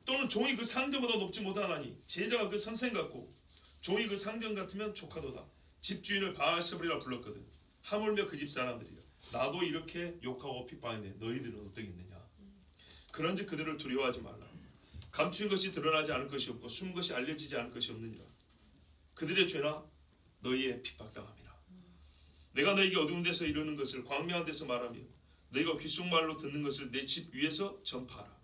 또는 종이 그 상전보다 높지 못하나니 제자가 그 선생 같고 종이 그 상전 같으면 조카도다. 집주인을 바알세불이라 불렀거든. 하물며 그 집 사람들이라. 나도 이렇게 욕하고 핍박했는데 너희들은 어떠겠느냐. 그런즉 그들을 두려워하지 말라. 감추인 것이 드러나지 않을 것이 없고 숨은 것이 알려지지 않을 것이 없느니라. 그들의 죄나 너희의 핍박당함이라. 내가 너에게 어두운 데서 이루는 것을 광명한 데서 말하며 너희가 귓속말로 듣는 것을 내 집 위에서 전파하라.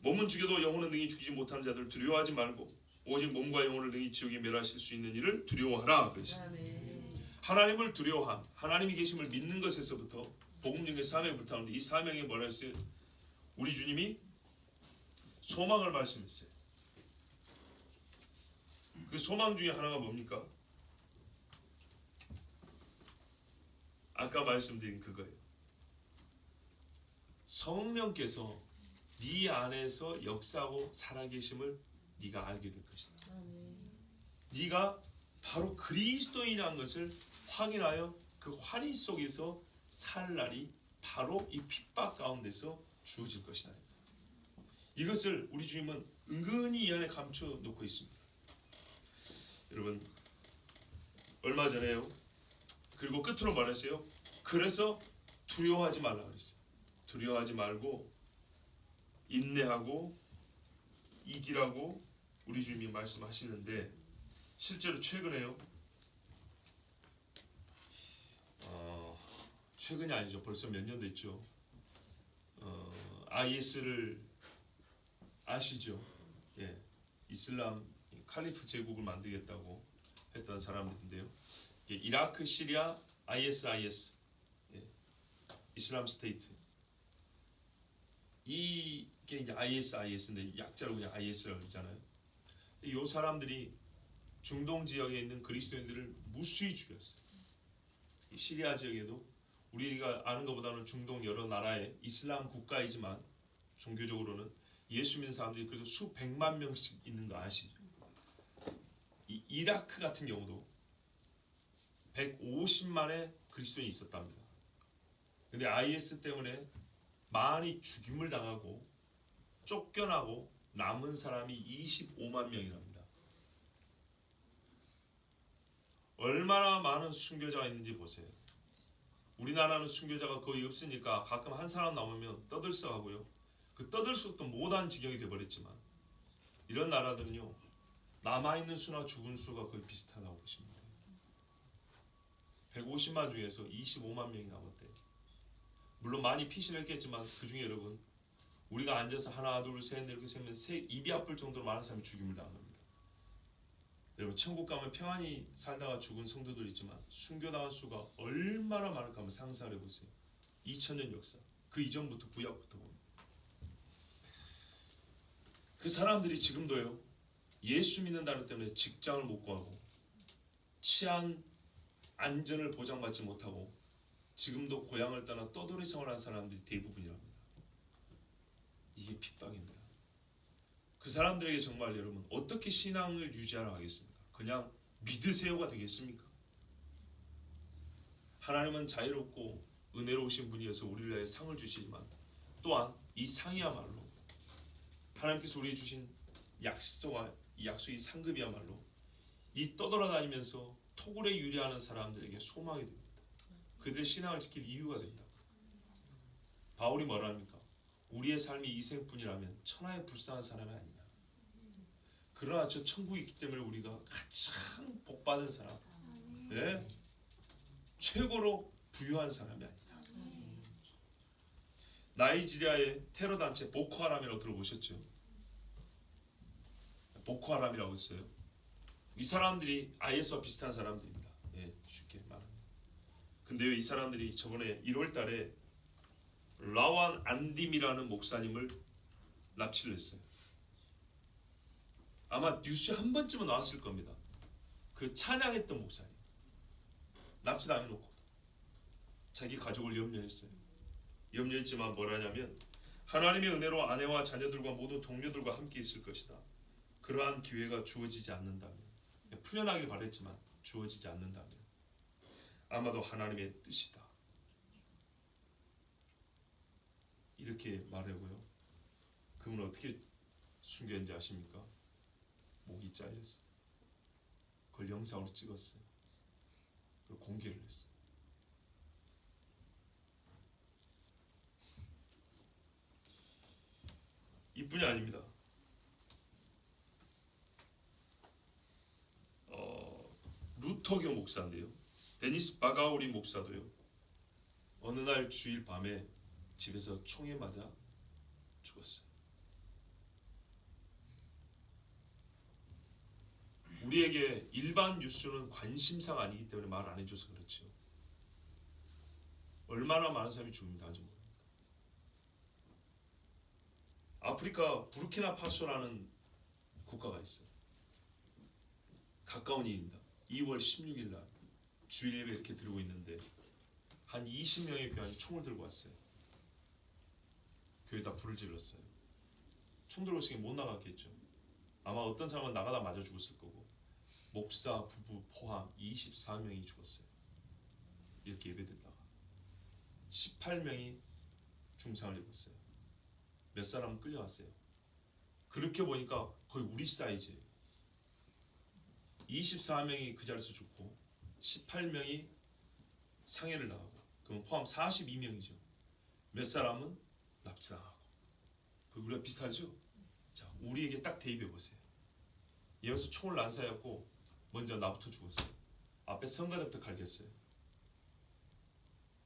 몸은 죽여도 영혼은 능히 죽이지 못하는 자들 두려워하지 말고 오직 몸과 영혼을 능히 지옥에 멸하실 수 있는 일을 두려워하라. 하나님을 두려워함, 하나님이 계심을 믿는 것에서부터 복음 중에 사명이 불타오는데 이 사명이 뭐라 했어요? 우리 주님이 소망을 말씀했어요. 그 그 소망 중에 하나가 뭡니까? 아까 말씀드린 그거예요. 성령께서 네 안에서 역사하고 살아계심을 네가 알게 될 것이다. 네가 바로 그리스도인이라는 것을 확인하여 그 환희 속에서 살 날이 바로 이 핍박 가운데서 주어질 것이다. 이것을 우리 주님은 은근히 이 안에 감춰 놓고 있습니다. 여러분, 얼마 전에요. 그리고 끝으로 말했어요. 그래서 두려워하지 말라 그랬어요. 두려워하지 말고 인내하고 이기라고 우리 주님이 말씀하시는데, 실제로 최근에요. 최근이 아니죠. 벌써 몇 년 됐죠. IS를 아시죠? 예, 이슬람 칼리프 제국을 만들겠다고 했던 사람들인데요. 이라크, 시리아, IS, 예, 이슬람 스테이트. 이게 이제 IS인데 약자로 그냥 IS라고 그러잖아요. 이 사람들이 중동 지역에 있는 그리스도인들을 무수히 죽였어요. 시리아 지역에도 우리가 아는 것보다는 중동 여러 나라의 이슬람 국가이지만 종교적으로는 예수 믿는 사람들이 그래도 수백만 명씩 있는 거 아시죠? 이라크 같은 경우도 150만의 그리스도인이 있었답니다. 근데 IS 때문에 많이 죽임을 당하고 쫓겨나고 남은 사람이 25만 명이랍니다. 얼마나 많은 순교자가 있는지 보세요. 우리나라는 순교자가 거의 없으니까 가끔 한 사람 남으면 떠들썩하고요. 그 떠들썩도 못한 지경이 돼버렸지만, 이런 나라들은요, 남아있는 수나 죽은 수가 거의 비슷하다고 보시면 돼요. 150만 중에서 25만 명이 남았대요. 물론 많이 피신을 했겠지만 그 중에 여러분, 우리가 앉아서 하나 둘 셋 넷 이렇게 세면 입이 아플 정도로 많은 사람이 죽임을 당합니다. 여러분, 천국 가면 평안히 살다가 죽은 성도들 있지만 순교당한 수가 얼마나 많을까 한번 상상을 해보세요. 2000년 역사, 그 이전부터 구약부터 봅니다. 그 사람들이 지금도요, 예수 믿는다는 때문에 직장을 못 구하고 치안 안전을 보장받지 못하고 지금도 고향을 떠나 떠돌이 생활하는 사람들이 대부분이랍니다. 이게 핍박입니다. 그 사람들에게 정말 여러분 어떻게 신앙을 유지하라 하겠습니까? 그냥 믿으세요가 되겠습니까? 하나님은 자유롭고 은혜로우신 분이어서 우리를 위해 상을 주시지만, 또한 이 상이야말로 하나님께서 우리에게 주신 약속과 이 약속이 상급이야말로 이 떠돌아다니면서 토굴에 유리하는 사람들에게 소망이 됩니다. 그들의 신앙을 지킬 이유가 된다. 바울이 뭐라 합니까? 우리의 삶이 이생뿐이라면 천하에 불쌍한 사람이 아니냐. 그러나 저 천국이 있기 때문에 우리가 가장 복받은 사람, 네? 최고로 부유한 사람이 아니냐. 나이지리아의 테러 단체 보코하람이라고 들어보셨죠? 보코하람이라고 있어요. 이 사람들이 IS와 비슷한 사람들입니다. 예, 쉽게 말하면. 근데요, 이 사람들이 저번에 1월달에 라완 안딤이라는 목사님을 납치를 했어요. 아마 뉴스에 한 번쯤은 나왔을 겁니다. 그 찬양했던 목사님 납치당해놓고 자기 가족을 염려했어요. 염려했지만 뭐라냐면, 하나님의 은혜로 아내와 자녀들과 모든 동료들과 함께 있을 것이다. 그러한 기회가 주어지지 않는다면, 풀려나길 바랬지만 주어지지 않는다면 아마도 하나님의 뜻이다. 이렇게 말하고요. 그분은 어떻게 순교했는지 아십니까? 목이 잘렸어요. 그걸 영상으로 찍었어요. 그리고 공개를 했어요. 이뿐이 아닙니다. 루터교 목사인데요, 데니스 바가우리 목사도요, 어느 날 주일 밤에 집에서 총에 맞아 죽었어요. 우리에게 일반 뉴스는 관심사가 아니기 때문에 말 안 해줘서 그렇죠. 얼마나 많은 사람이 죽습니다. 아프리카 부르키나파소라는 국가가 있어요. 가까운 일입니다. 2월 16일 날 주일 예배 이렇게 드리고 있는데 한 20명의 교환이 총을 들고 왔어요. 교회에다 불을 질렀어요. 총 들고 있으니 못 나갔겠죠. 아마 어떤 사람은 나가다 맞아 죽었을 거고, 목사 부부 포함 24명이 죽었어요. 이렇게 예배드리다가 18명이 중상을 입었어요. 몇 사람은 끌려갔어요. 그렇게 보니까 거의 우리 사이즈예요. 24명이 그 자리에서 죽고 18명이 상해를 당하고, 그럼 포함 42명이죠. 몇 사람은 납치당하고. 그 우리가 비슷하죠? 자, 우리에게 딱 대입해 보세요. 예수서 총을 난사했고 먼저 나부터 죽었어요. 앞에 성가대부터 갈겼어요.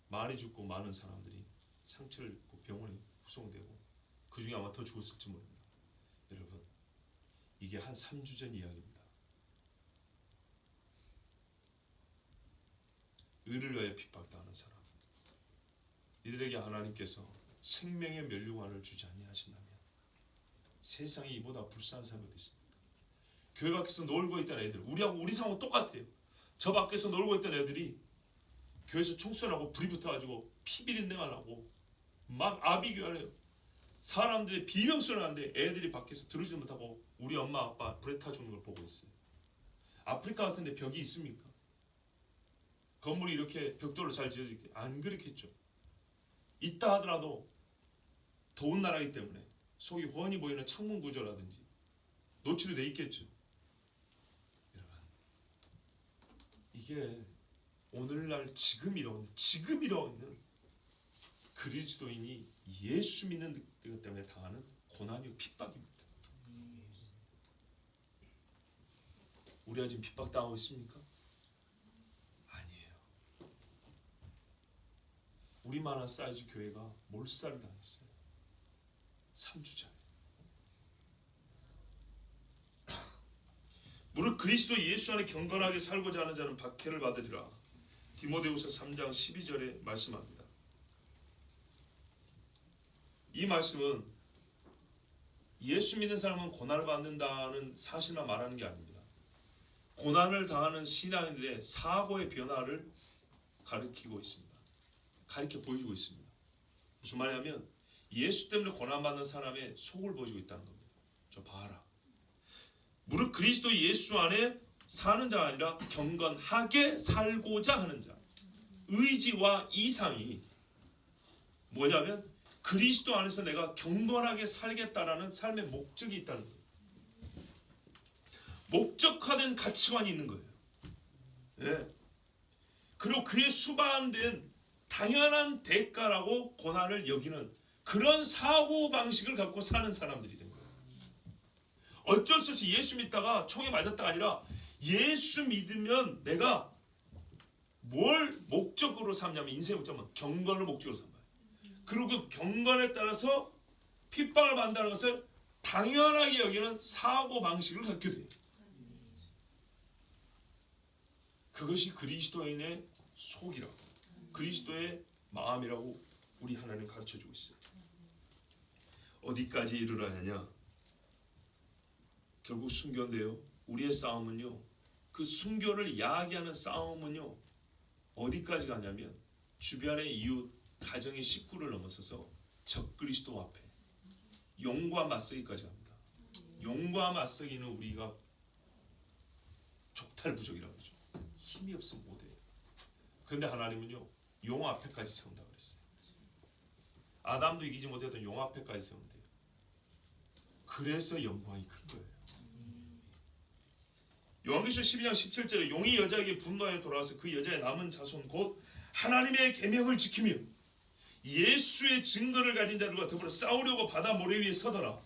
많이 죽고 많은 사람들이 상처를 입고 병원에 후송되고, 그 중에 아마 더 죽었을지 모릅니다. 여러분, 이게 한 3주 전 이야기입니다. 의를 위하여 핍박당하는 사람, 이들에게 하나님께서 생명의 면류관을 주지 아니하신다면 세상에 이보다 불쌍한 사람이 어디 있습니까? 교회 밖에서 놀고 있던 애들, 우리 상황은 똑같아요. 저 밖에서 놀고 있던 애들이 교회에서 총선하고 불이 붙어가지고 피비린내가 나고 막 아비규환해요. 사람들의 비명소리가 나는데 애들이 밖에서 들으지 못하고 우리 엄마 아빠 불에 타 죽는 걸 보고 있어요. 아프리카 같은 데 벽이 있습니까? 건물이 이렇게 벽돌로 잘 지어지게 안 그렇겠죠. 있다 하더라도 더운 나라이기 때문에 속이 훤히 보이는 창문 구조라든지 노출이 돼 있겠죠. 여러분, 이게 오늘날 지금 이러고 있는 그리스도인이 예수 믿는 것 때문에 당하는 고난이요 핍박입니다. 우리가 지금 핍박당하고 있습니까? 아니에요. 우리만한 사이즈 교회가 몰살을 당했어요. 3주 전에. 무릇 그리스도 예수 안에 경건하게 살고자 하는 자는 박해를 받으리라. 디모데후서 3장 12절에 말씀합니다. 이 말씀은 예수 믿는 사람은 고난을 받는다는 사실만 말하는 게 아닙니다. 고난을 당하는 신앙인들의 사고의 변화를 가르치고 있습니다. 가르쳐 보여주고 있습니다. 무슨 말이냐면 예수 때문에 고난받는 사람의 속을 보여주고 있다는 겁니다. 저 봐라. 무릇 그리스도 예수 안에 사는 자가 아니라 경건하게 살고자 하는 자. 의지와 이상이 뭐냐면 그리스도 안에서 내가 경건하게 살겠다라는 삶의 목적이 있다는 거예요. 목적화된 가치관이 있는 거예요. 네. 그리고 그에 수반된 당연한 대가라고 고난을 여기는 그런 사고방식을 갖고 사는 사람들이 된 거예요. 어쩔 수 없이 예수 믿다가 총에 맞았다가 아니라 예수 믿으면 내가 뭘 목적으로 삼냐면 인생의 목적은 경건을 목적으로 삼아요. 그리고 그 경건에 따라서 핍박을 받는다는 것을 당연하게 여기는 사고방식을 갖게 돼요. 그것이 그리스도인의 속이라고, 그리스도의 마음이라고 우리 하나님 가르쳐주고 있어요. 어디까지 이르러느냐? 결국 순교인데요. 우리의 싸움은요, 그 순교를 야기하는 싸움은요, 어디까지 가냐면 주변의 이웃, 가정의 식구를 넘어서서 적그리스도 앞에 용과 맞서기까지 합니다. 용과 맞서기는 우리가 족탈부족이라고 하죠. 힘이 없으면 못해요. 그런데 하나님은요, 용 앞에까지 세운다고 그랬어요. 아담도 이기지 못했던 용 앞에까지 세운대요. 그래서 영광이 큰 거예요. 요한계시록 12장 17절에 용이 여자에게 분노하여 돌아와서 그 여자의 남은 자손 곧 하나님의 계명을 지키며 예수의 증거를 가진 자들과 더불어 싸우려고 바다 모래 위에 서더라.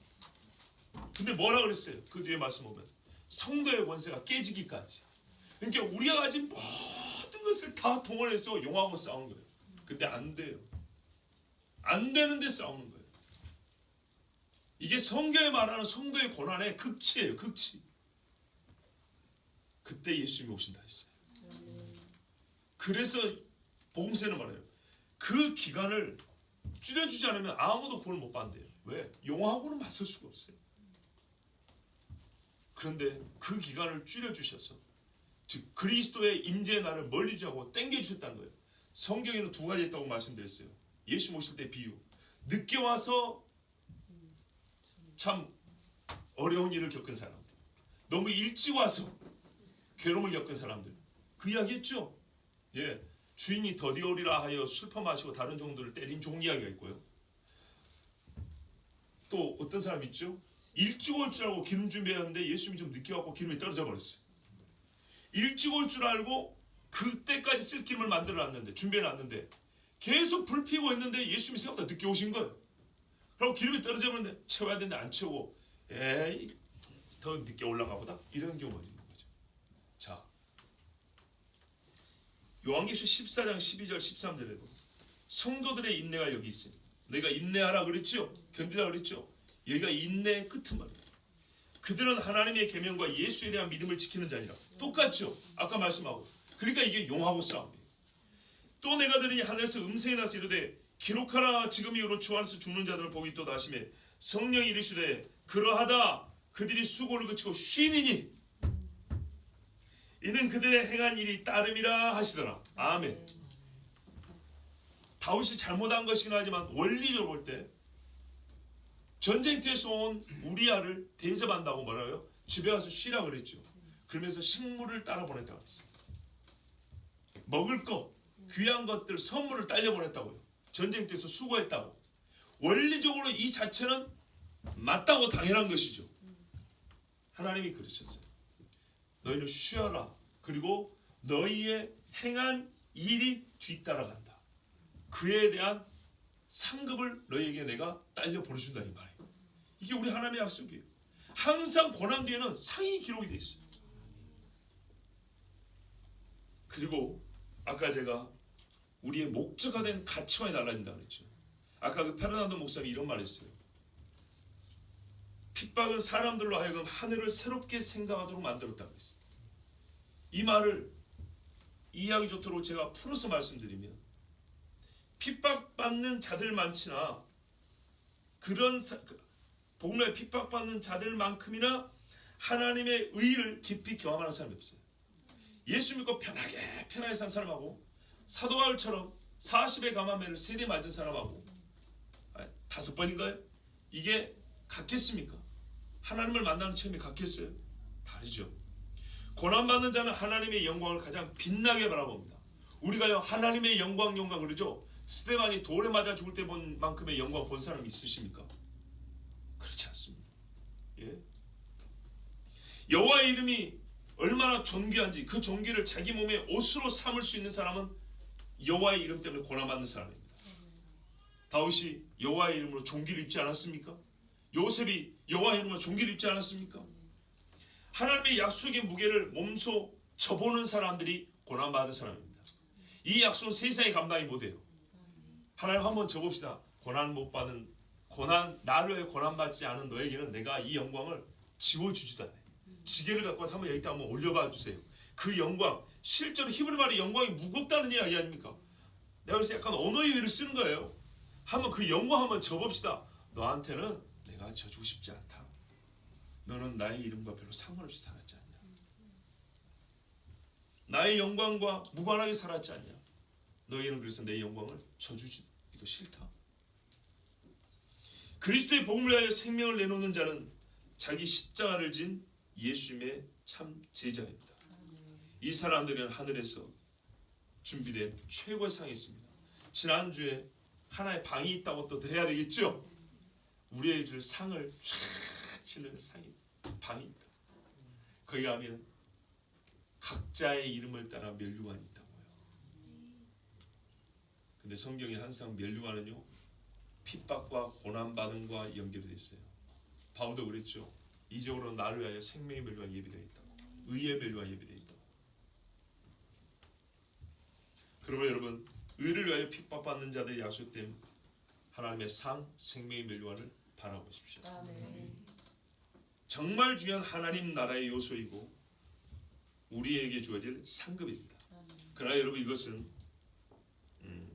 근데 뭐라 그랬어요? 그 뒤에 말씀 보면 성도의 권세가 깨지기까지. 그러니까 우리가 가진 모든 것을 다 동원해서 용하고 싸우는 거예요. 근데 안 돼요. 안 되는데 싸우는 거예요. 이게 성경에 말하는 성도의 고난의 극치예요. 극치. 그때 예수님이 오신다 했어요. 그래서 복음서에는 말해요. 그 기간을 줄여주지 않으면 아무도 구원을 못 받는데요. 왜? 용하고는 맞설 수가 없어요. 그런데 그 기간을 줄여주셔서 즉 그리스도의 임재의 날을 멀리 주고 땡겨주셨다는 거예요. 성경에는 두 가지 있다고 말씀드렸어요. 예수 오실 때 비유. 늦게 와서 참 어려운 일을 겪은 사람들, 너무 일찍 와서 괴로움을 겪은 사람들, 그 이야기 했죠. 예, 주인이 더디오리라 하여 슬퍼 마시고 다른 종들을 때린 종 이야기가 있고요. 또 어떤 사람 있죠? 일찍 올 줄 알고 기름 준비했는데 예수님이 좀 늦게 왔고 기름이 떨어져 버렸어요. 일찍 올 줄 알고 그때까지 쓸 기름을 만들어놨는데, 준비해놨는데 계속 불 피우고 있는데 예수님이 생각보다 늦게 오신 거예요. 그리고 기름이 떨어져 버렸는데 채워야 되는데 안 채우고, 에이 더 늦게 올라가 보다, 이런 경우가 있는 거죠. 자, 요한계시록 14장 12절 13절에도 성도들의 인내가 여기 있습니다. 내가 인내하라 그랬죠? 견디라 그랬죠? 여기가 인내의 끝은 말이에요. 그들은 하나님의 계명과 예수에 대한 믿음을 지키는 자니라. 똑같죠? 아까 말씀하고. 그러니까 이게 용하고 싸움이에요. 또 내가 들으니 하늘에서 음성이 나서 이르되 기록하라, 지금 이후로 주 안에서 죽는 자들을 보고 있도다 하시매 성령이 이르시되 그러하다, 그들이 수고를 그치고 쉬리니 이는 그들의 행한 일이 따름이라 하시더라. 아멘. 다윗이 잘못한 것이긴 하지만 원리적으로 볼 때 전쟁터에서 온 우리아를 대접한다고 뭐라고요? 집에 가서 쉬라 그랬죠. 그러면서 식물을 따라 보냈다고 했어요. 먹을 거, 귀한 것들, 선물을 딸려 보냈다고요. 전쟁터에서 수고했다고. 원리적으로 이 자체는 맞다고 당연한 것이죠. 하나님이 그러셨어요. 너희는 쉬어라. 그리고 너희의 행한 일이 뒤따라간다. 그에 대한 상급을 너희에게 내가 딸려 보내준다, 이 말이에요. 이게 우리 하나님의 약속이에요. 항상 고난 뒤에는 상이 기록이 되어 있어요. 그리고 아까 제가 우리의 목적화된 가치관이 달라진다고 그랬죠. 아까 그 페르난도 목사님이 이런 말 했어요. 핍박은 사람들로 하여금 하늘을 새롭게 생각하도록 만들었다고 했어요. 이 말을 이해하기 좋도록 제가 풀어서 말씀드리면, 핍박받는 자들 많지나 그런 복음에 핍박받는 자들만큼이나 하나님의 의를 깊이 경험하는 사람이 없어요. 예수 믿고 편하게 산 사람하고 사도 바울처럼 40의 감화매를 3대 맞은 사람하고 5번인가요? 이게 같겠습니까? 하나님을 만나는 체험이 같겠어요? 다르죠. 고난받는 자는 하나님의 영광을 가장 빛나게 바라봅니다. 우리가요, 하나님의 영광 그러죠. 스데반이 돌에 맞아 죽을 때 본 만큼의 영광 본 사람 있으십니까? 그렇지 않습니다. 예? 여호와의 이름이 얼마나 존귀한지 그 존귀를 자기 몸의 옷으로 삼을 수 있는 사람은 여호와의 이름 때문에 고난받는 사람입니다. 다윗이 여호와의 이름으로 존귀를 입지 않았습니까? 요셉이 여호와의 이름으로 존귀를 입지 않았습니까? 하나님의 약속의 무게를 몸소 져보는 사람들이 고난받은 사람입니다. 이 약속은 세상이 감당이 못해요. 하나님 한번 져봅시다. 나를 위해 고난받지 않은 너에게는 내가 이 영광을 지워주지도 않아. 지게를 갖고 와서 한번 여기다 한번 올려봐 주세요. 그 영광, 실제로 히브리 말의 영광이 무겁다는 이야기 아닙니까? 내가 그래서 약간 언어의 위를 쓰는 거예요. 한번 그 영광 한번 져봅시다. 너한테는 내가 져주고 싶지 않다. 너는 나의 이름과 별로 상관없이 살았지 않냐. 나의 영광과 무관하게 살았지 않냐. 너희는 그래서 내 영광을 져주기도 싫다. 그리스도의 복음을 위하여 생명을 내놓는 자는 자기 십자가를 진 예수님의 참 제자입니다. 이 사람들은 하늘에서 준비된 최고의 상이 있습니다. 지난주에 하나의 방이 있다고 또 해야 되겠죠? 우리에게 줄 상을 쫙 치는 상이 방입니다. 거기 가면 각자의 이름을 따라 멸류관이 있다고요. 근데 성경이 항상 멸류관은요, 핍박과 고난받음과 연결이 되어 있어요. 바울도 그랬죠. 이적으로 나를 위하여 생명의 멸류관이 예비되어 있다고, 의의 멸류관이 예비되어 있다고. 그러면 여러분, 의를 위하여 핍박받는 자들의 약속된 하나님의 상, 생명의 멸류관을 바라보십시오. 정말 중요한 하나님 나라의 요소이고 우리에게 주어질 상급입니다. 그러나 여러분, 이것은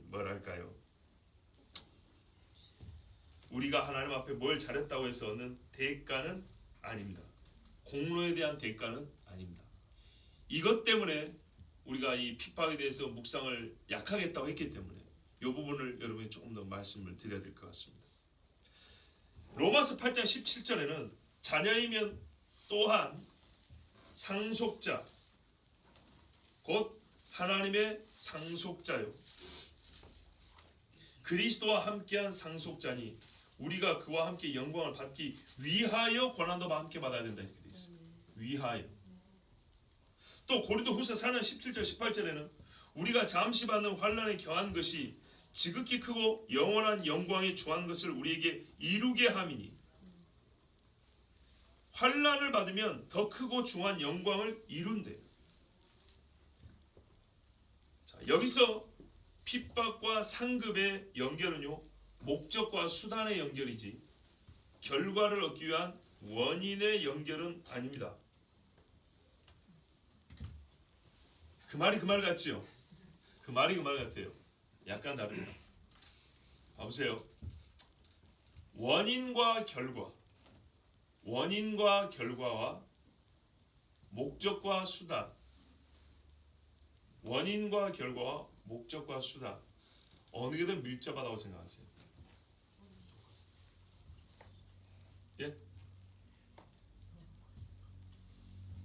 뭐랄까요? 우리가 하나님 앞에 뭘 잘했다고 해서 얻는 대가는 아닙니다. 공로에 대한 대가는 아닙니다. 이것 때문에 우리가 이 핍박에 대해서 묵상을 약하게 했다고 했기 때문에 이 부분을 여러분이 조금 더 말씀을 드려야 될 것 같습니다. 로마서 8장 17절에는 자녀이면 또한 상속자 곧 하나님의 상속자요 그리스도와 함께한 상속자니 우리가 그와 함께 영광을 받기 위하여 고난도 함께 받아야 된다 이렇게 되어 있어요. 위하여. 또 고린도후서 4장 17절 18절에는 우리가 잠시 받는 환난에 경한 것이 지극히 크고 영원한 영광에 주한 것을 우리에게 이루게 함이니 환난을 받으면 더 크고 중한 영광을 이룬대. 자, 여기서 핍박과 상급의 연결은요 목적과 수단의 연결이지 결과를 얻기 위한 원인의 연결은 아닙니다. 그 말이 그 말 같지요? 그 말이 그 말 같아요. 약간 다릅니다. 봐보세요. 원인과 결과와 목적과 수단, 원인과 결과와 목적과 수단 어느 게 더 밀접하다고 생각하세요? 예?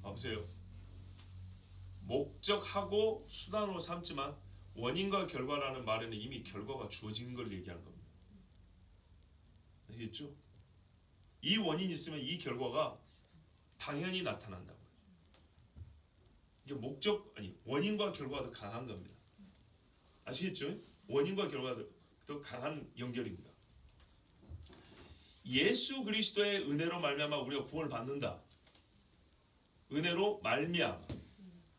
봐보세요. 목적하고 수단으로 삼지만 원인과 결과라는 말에는 이미 결과가 주어진 걸 얘기하는 겁니다. 아시겠죠? 이 원인이 있으면 이 결과가 당연히 나타난다고요. 이게 원인과 결과가 더 강한 겁니다. 아시겠죠? 원인과 결과가 더 강한 연결입니다. 예수 그리스도의 은혜로 말미암아 우리가 구원을 받는다. 은혜로 말미암아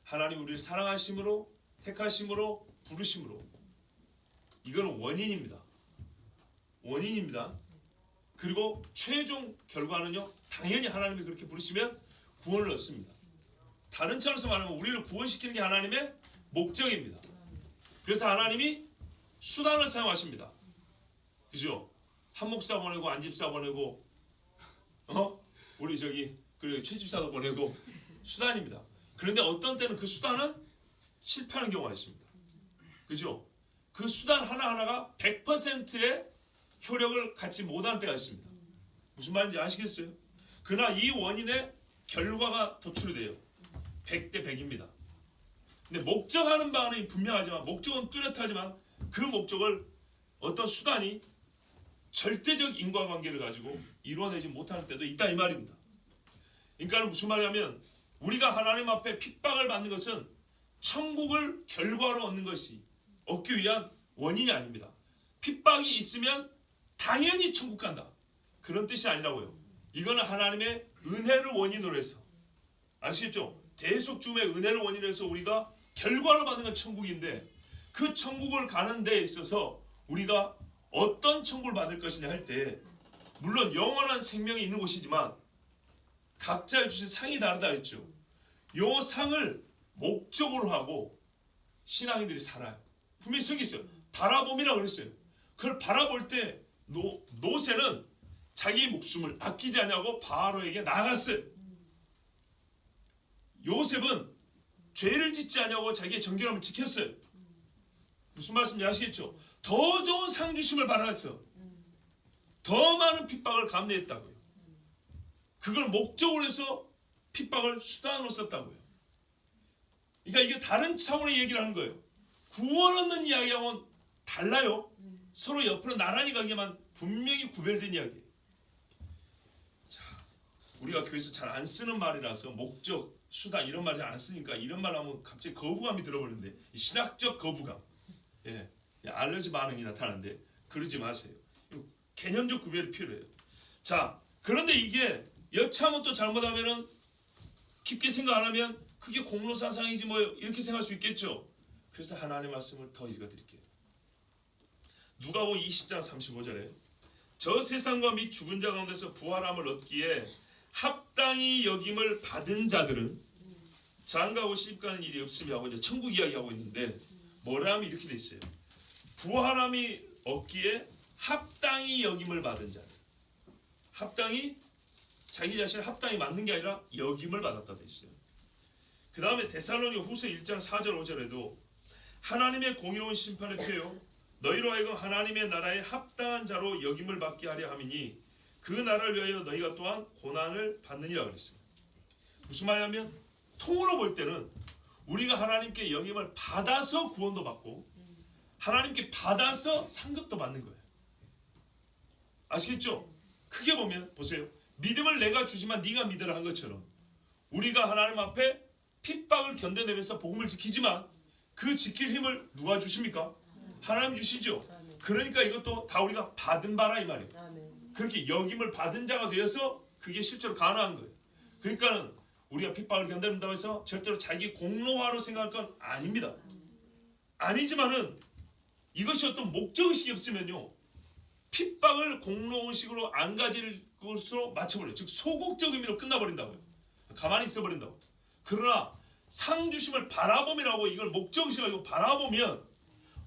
하나님 우리를 사랑하심으로 택하심으로 부르심으로 이거는 원인입니다. 그리고 최종 결과는요 당연히 하나님이 그렇게 부르시면 구원을 얻습니다. 다른 차원에서 말하면 우리를 구원시키는 게 하나님의 목적입니다. 그래서 하나님이 수단을 사용하십니다. 그죠? 한 목사 보내고 안집사 보내고 우리 그리고 최집사도 보내고 수단입니다. 그런데 어떤 때는 그 수단은 실패하는 경우가 있습니다. 그죠? 그 수단 하나하나가 100%의 효력을 갖지 못한 때가 있습니다. 무슨 말인지 아시겠어요? 그러나 이 원인의 결과가 도출이 돼요. 100대 100입니다. 근데 목적하는 바는 분명하지만 목적은 뚜렷하지만 그 목적을 어떤 수단이 절대적 인과관계를 가지고 이루어내지 못하는 때도 있다 이 말입니다. 그러니까 무슨 말이냐면 우리가 하나님 앞에 핍박을 받는 것은 천국을 결과로 얻기 위한 원인이 아닙니다. 핍박이 있으면 당연히 천국 간다. 그런 뜻이 아니라고요. 이거는 하나님의 은혜를 원인으로 해서 아시겠죠? 대속주의 은혜를 원인으로 해서 우리가 결과로 받는 건 천국인데 그 천국을 가는 데에 있어서 우리가 어떤 천국을 받을 것이냐 할 때 물론 영원한 생명이 있는 곳이지만 각자의 주신 상이 다르다 했죠. 요 상을 목적으로 하고 신앙인들이 살아요. 분명히 생겼어요. 바라봄이라고 그랬어요. 그걸 바라볼 때 노새는 자기 목숨을 아끼지 않냐고 바로에게 나갔어요. 요셉은 죄를 짓지 않냐고 자기의 정결함을 지켰어요. 무슨 말씀인지 아시겠죠? 더 좋은 상 주심을 바라서 더 많은 핍박을 감내했다고요. 그걸 목적으로 해서 핍박을 수단으로 썼다고요. 그러니까 이게 다른 차원의 얘기를 하는 거예요. 구원 얻는 이야기하고는 달라요. 서로 옆으로 나란히 가기만 분명히 구별된 이야기예요. 자, 우리가 교회에서 잘 안 쓰는 말이라서 목적, 수단 이런 말 잘 안 쓰니까 이런 말 하면 갑자기 거부감이 들어버리는데 신학적 거부감, 알러지 반응이 나타나는데 그러지 마세요. 개념적 구별이 필요해요. 자, 그런데 이게 여차하면 또 잘못하면은 깊게 생각 안 하면 그게 공로사상이지 뭐 이렇게 생각할 수 있겠죠. 그래서 하나님의 말씀을 더 읽어드릴게요. 누가복음 20장 35절에 저 세상과 및 죽은 자 가운데서 부활함을 얻기에 합당히 여김을 받은 자들은 장가고 시집가는 일이 없으며 하고 이제 천국 이야기하고 있는데 뭐라 하면 이렇게 돼 있어요. 부활함이 얻기에 합당히 여김을 받은 자들. 합당히 자기 자신을 합당히 맞는 게 아니라 여김을 받았다 돼 있어요. 그 다음에 데살로니가 후서 1장 4절 5절에도 하나님의 공의로운 심판의 표요 너희로 하여금 하나님의 나라에 합당한 자로 여김을 받게 하려 함이니 그 나라를 위하여 너희가 또한 고난을 받느니라 그랬어요. 무슨 말이냐면 통으로 볼 때는 우리가 하나님께 영임을 받아서 구원도 받고 하나님께 받아서 상급도 받는 거예요. 아시겠죠? 크게 보면 보세요. 믿음을 내가 주지만 네가 믿으라 한 것처럼 우리가 하나님 앞에 핍박을 견뎌내면서 복음을 지키지만 그 지킬 힘을 누가 주십니까? 하나님 주시죠. 그러니까 이것도 다 우리가 받은 바라 이 말이에요. 그렇게 여김을 받은 자가 되어서 그게 실제로 가능한 거예요. 그러니까는 우리가 핍박을 견뎌낸다고 해서 절대로 자기 공로화로 생각할 건 아닙니다. 아니지만은 이것이 어떤 목적의식이 없으면요 핍박을 공로의식으로 안 가질 것으로 맞춰버려요. 즉 소극적 의미로 끝나버린다고요. 가만히 있어버린다고. 그러나 상 주심을 바라봄이라고 이걸 목적의식을 바라보면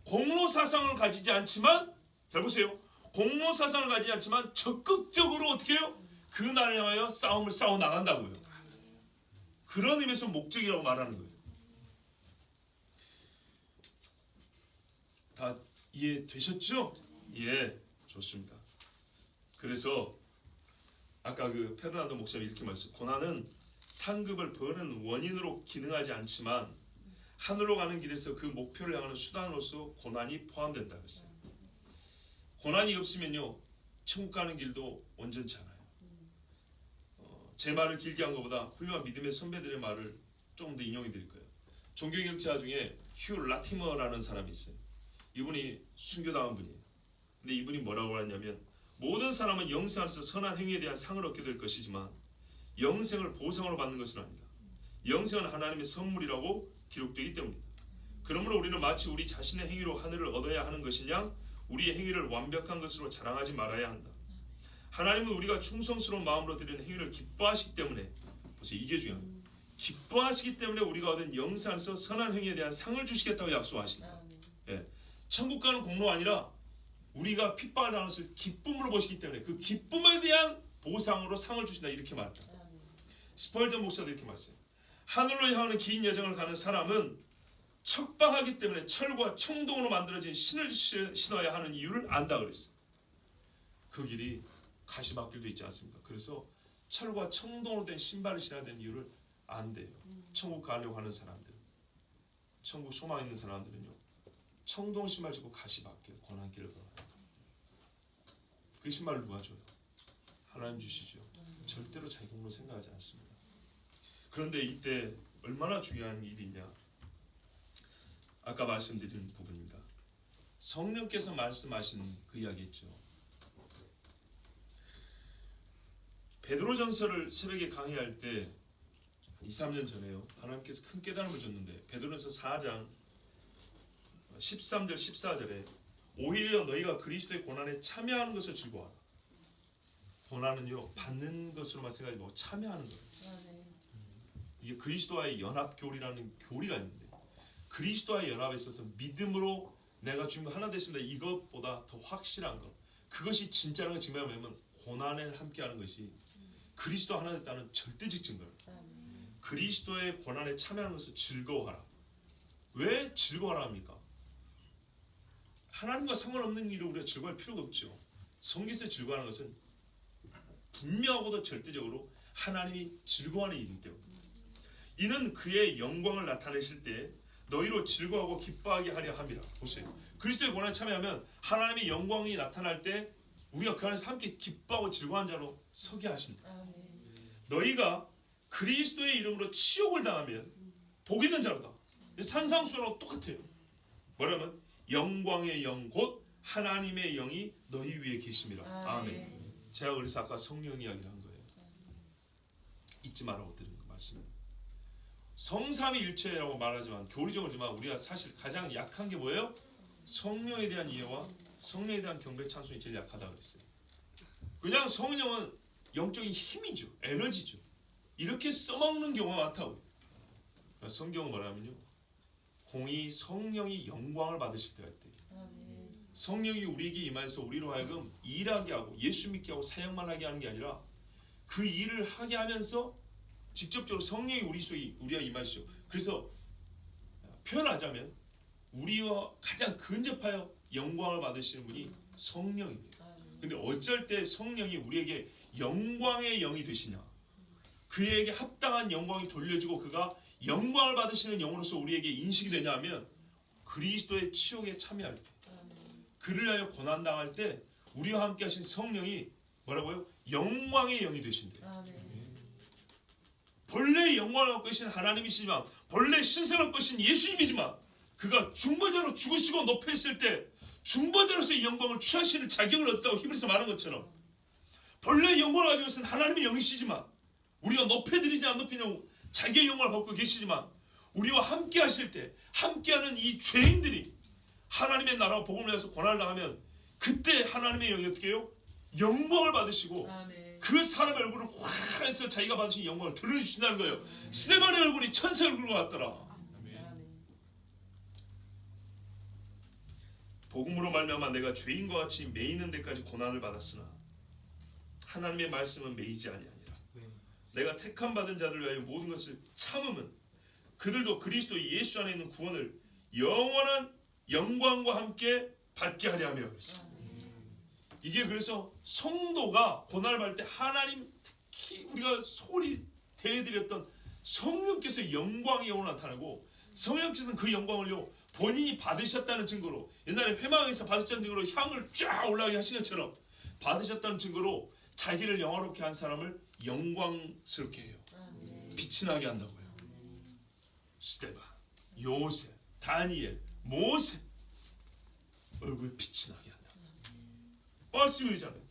공로사상을 가지지 않지만 잘 보세요. 공로사상을 가지지 않지만 적극적으로 어떻게 해요? 그 나라를 향하여 싸움을 싸워 나간다고요. 그런 의미에서 목적이라고 말하는 거예요. 다 이해되셨죠? 예, 좋습니다. 그래서 아까 그 페르난도 목사님 이렇게 말했어요. 고난은 상급을 버는 원인으로 기능하지 않지만 하늘로 가는 길에서 그 목표를 향하는 수단으로서 고난이 포함된다 그랬어요. 고난이 없으면요 천국 가는 길도 온전치 않아요. 제 말을 길게 한 것보다 훌륭한 믿음의 선배들의 말을 조금 더 인용해 드릴 거예요. 종교개혁자 중에 휴 라티머라는 사람이 있어요. 이분이 순교당한 분이에요. 근데 이분이 뭐라고 하냐면 모든 사람은 영생 안에서 선한 행위에 대한 상을 얻게 될 것이지만 영생을 보상으로 받는 것은 아니다. 영생은 하나님의 선물이라고 기록되기 때문이다. 그러므로 우리는 마치 우리 자신의 행위로 하늘을 얻어야 하는 것이냐 우리의 행위를 완벽한 것으로 자랑하지 말아야 한다. 하나님은 우리가 충성스러운 마음으로 드리는 행위를 기뻐하시기 때문에 보세요. 이게 중요합니다. 기뻐하시기 때문에 우리가 얻은 영생 안에서 선한 행위에 대한 상을 주시겠다고 약속하신다. 예. 천국 가는 공로가 아니라 우리가 핍박을 당하는 것을 기쁨으로 보시기 때문에 그 기쁨에 대한 보상으로 상을 주신다 이렇게 말했다. 스펄전 목사도 이렇게 말했어요. 하늘로 향하는 긴 여정을 가는 사람은 척박하기 때문에 철과 청동으로 만들어진 신을 신어야 하는 이유를 안다 그랬어요. 그 길이 가시밭길도 있지 않습니까? 그래서 철과 청동으로 된 신발을 신어야 되는 이유를 안대요. 천국 가려고 하는 사람들, 천국 소망 있는 사람들은요 청동 신발 신고 가시밭길 고난길을 걸어요. 그 신발을 누가 줘요? 하나님 주시죠. 절대로 자기 공로 생각하지 않습니다. 그런데 이때 얼마나 중요한 일이냐? 아까 말씀드린 부분입니다. 성령께서 말씀하신 그 이야기 있죠. 베드로전서를 새벽에 강의할 때 2, 3년 전에요. 하나님께서 큰 깨달음을 줬는데 베드로전서 4장 13절 14절에 오히려 너희가 그리스도의 고난에 참여하는 것을 즐거워하라. 고난은요 받는 것으로만 생각하지 말고 참여하는 거예요. 이게 그리스도와의 연합교리라는 교리가 있는데 그리스도와의 연합에 있어서 믿음으로 내가 주님과 하나 됐습니다. 이것보다 더 확실한 것 그것이 진짜라는 걸 증명하면 고난에 함께하는 것이 그리스도 하나 됐다는 절대적 증거예요. 그리스도의 고난에 참여하는 것을 즐거워하라. 왜 즐거워하라 합니까? 하나님과 상관없는 일을 우리가 즐거워할 필요가 없죠. 성경에서 즐거워하는 것은 분명하고도 절대적으로 하나님이 즐거워하는 일이기 때문에 이는 그의 영광을 나타내실 때 너희로 즐거워하고 기뻐하게 하려 함이라. 보세요. 그리스도의 고난에 참여하면 하나님의 영광이 나타날 때 우리가 그 안에서 함께 기뻐하고 즐거워한 자로 서게 하신다. 너희가 그리스도의 이름으로 치욕을 당하면 복 있는 자로다. 산상수훈하고 똑같아요. 뭐라면 영광의 영 곧 하나님의 영이 너희 위에 계심이라. 아멘. 제가 그래서 아까 성령 이야기를 한 거예요. 잊지 말라고 드린 그 말씀. 성삼위일체라고 말하지만 교리적으로지만 우리가 사실 가장 약한 게 뭐예요? 성령에 대한 이해와 성령에 대한 경배 찬송이 제일 약하다 그랬어요. 그냥 성령은 영적인 힘이죠, 에너지죠. 이렇게 써먹는 경우가 많다고요. 그러니까 성경은 뭐냐면요, 공의 성령이 영광을 받으실 때가 있대요. 성령이 우리에게 임하여서 우리로 하여금 일하게 하고 예수 믿게 하고 사역만 하게 하는 게 아니라 그 일을 하게 하면서 직접적으로 성령이 우리와 임하시죠. 그래서 표현하자면 우리와 가장 근접하여 영광을 받으시는 분이 성령입니다. 근데 어쩔 때 성령이 우리에게 영광의 영이 되시냐, 그에게 합당한 영광이 돌려지고 그가 영광을 받으시는 영으로서 우리에게 인식이 되냐 하면 그리스도의 치욕에 참여할 때, 그를 위하여 고난당할 때 우리와 함께 하신 성령이 뭐라고요? 영광의 영이 되신대요. 본래 영광을 갖고 계신 하나님이시지만, 본래 신성을 갖고 계신 예수님이지만, 그가 중보자로 죽으시고 높여있을 때 중보자로서의 영광을 취하시는 자격을 얻었다고 히브리서 말한 것처럼, 본래 영광을 가지고 계신 하나님의 영이시지만, 우리가 높여드리지 안 높이냐고 자기의 영광을 갖고 계시지만, 우리와 함께 하실 때 함께하는 이 죄인들이 하나님의 나라와 복음을 위해서 고난을 당하면, 그때 하나님의 영이 어떻게 해요? 영광을 받으시고 그 사람의 얼굴을 확 해서 자기가 받으신 영광을 드러내주신다는 거예요. 스데반의 얼굴이 천사의 얼굴과 같더라. 복음으로 말미암아 내가 죄인과 같이 매이는 데까지 고난을 받았으나 하나님의 말씀은 매이지 아니하니라. 내가 택함 받은 자들 위하여 모든 것을 참음은 그들도 그리스도 예수 안에 있는 구원을 영원한 영광과 함께 받게 하려 하며 그랬어. 이게 그래서 성도가 고난을 받을 때 하나님, 특히 우리가 소리 대해드렸던 성령께서 영광의 영으로 나타나고, 성령께서는 그 영광을요 본인이 받으셨다는 증거로, 옛날에 회망에서 받으셨다는 증거로 향을 쫙 올라가게 하신 것처럼 받으셨다는 증거로 자기를 영화롭게 한 사람을 영광스럽게 해요. 빛이 나게 한다고요. 스데반, 요셉, 다니엘, 모세 얼굴에 빛이 나게 한다. 말씀이잖아요.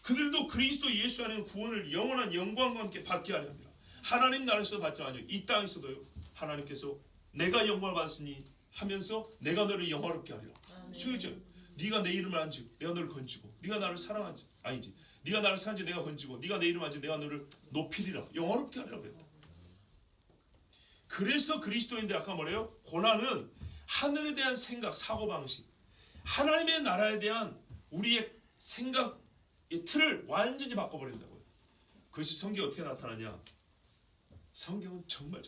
그들도 그리스도 예수 안에 구원을 영원한 영광과 함께 받게 하려 합니다. 하나님 나라에서 받지 아니요, 이 땅에서도요 하나님께서 내가 영광을 받았으니 하면서 내가 너를 영화롭게 하리라. 수요죠. 네가 내 이름을 안지 내가 너를 건지고, 네가 나를 사랑한지 아니지, 네가 나를 사랑한지 내가 건지고, 네가 내 이름을 안지 내가 너를 높이리라. 영화롭게 하리라 그래요. 그래서 그리스도인들 아까 뭐래요? 고난은 하늘에 대한 생각, 사고방식, 하나님의 나라에 대한 우리의 생각의 틀을 완전히 바꿔버린다고요. 그것이 성경에 어떻게 나타나냐? 성경은 정말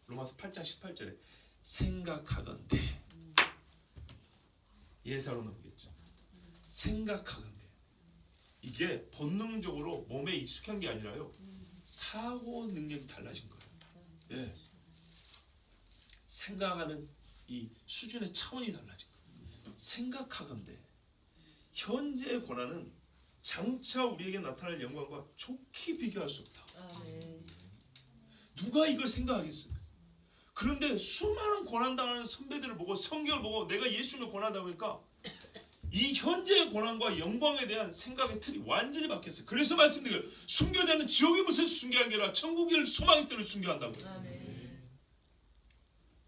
로마서 8장 18절에 생각하건대, 예사로 나오겠죠. 생각하건대, 이게 본능적으로 몸에 익숙한 게 아니라요, 사고 능력이 달라진 거예요. 예. 생각하는 이 수준의 차원이 달라진 거예요. 생각하건대, 현재의 고난은 장차 우리에게 나타날 영광과 좋게 비교할 수 없다. 누가 이걸 생각하겠습니까? 그런데 수많은 고난당하는 선배들을 보고 성경을 보고 내가 예수님을 고난하다 보니까 이 현재의 고난과 영광에 대한 생각의 틀이 완전히 바뀌었어요. 그래서 말씀드려요. 순교자는 지옥의 무엇에서 순교한 게 아니라 천국의 소망의 때를 순교한다고요.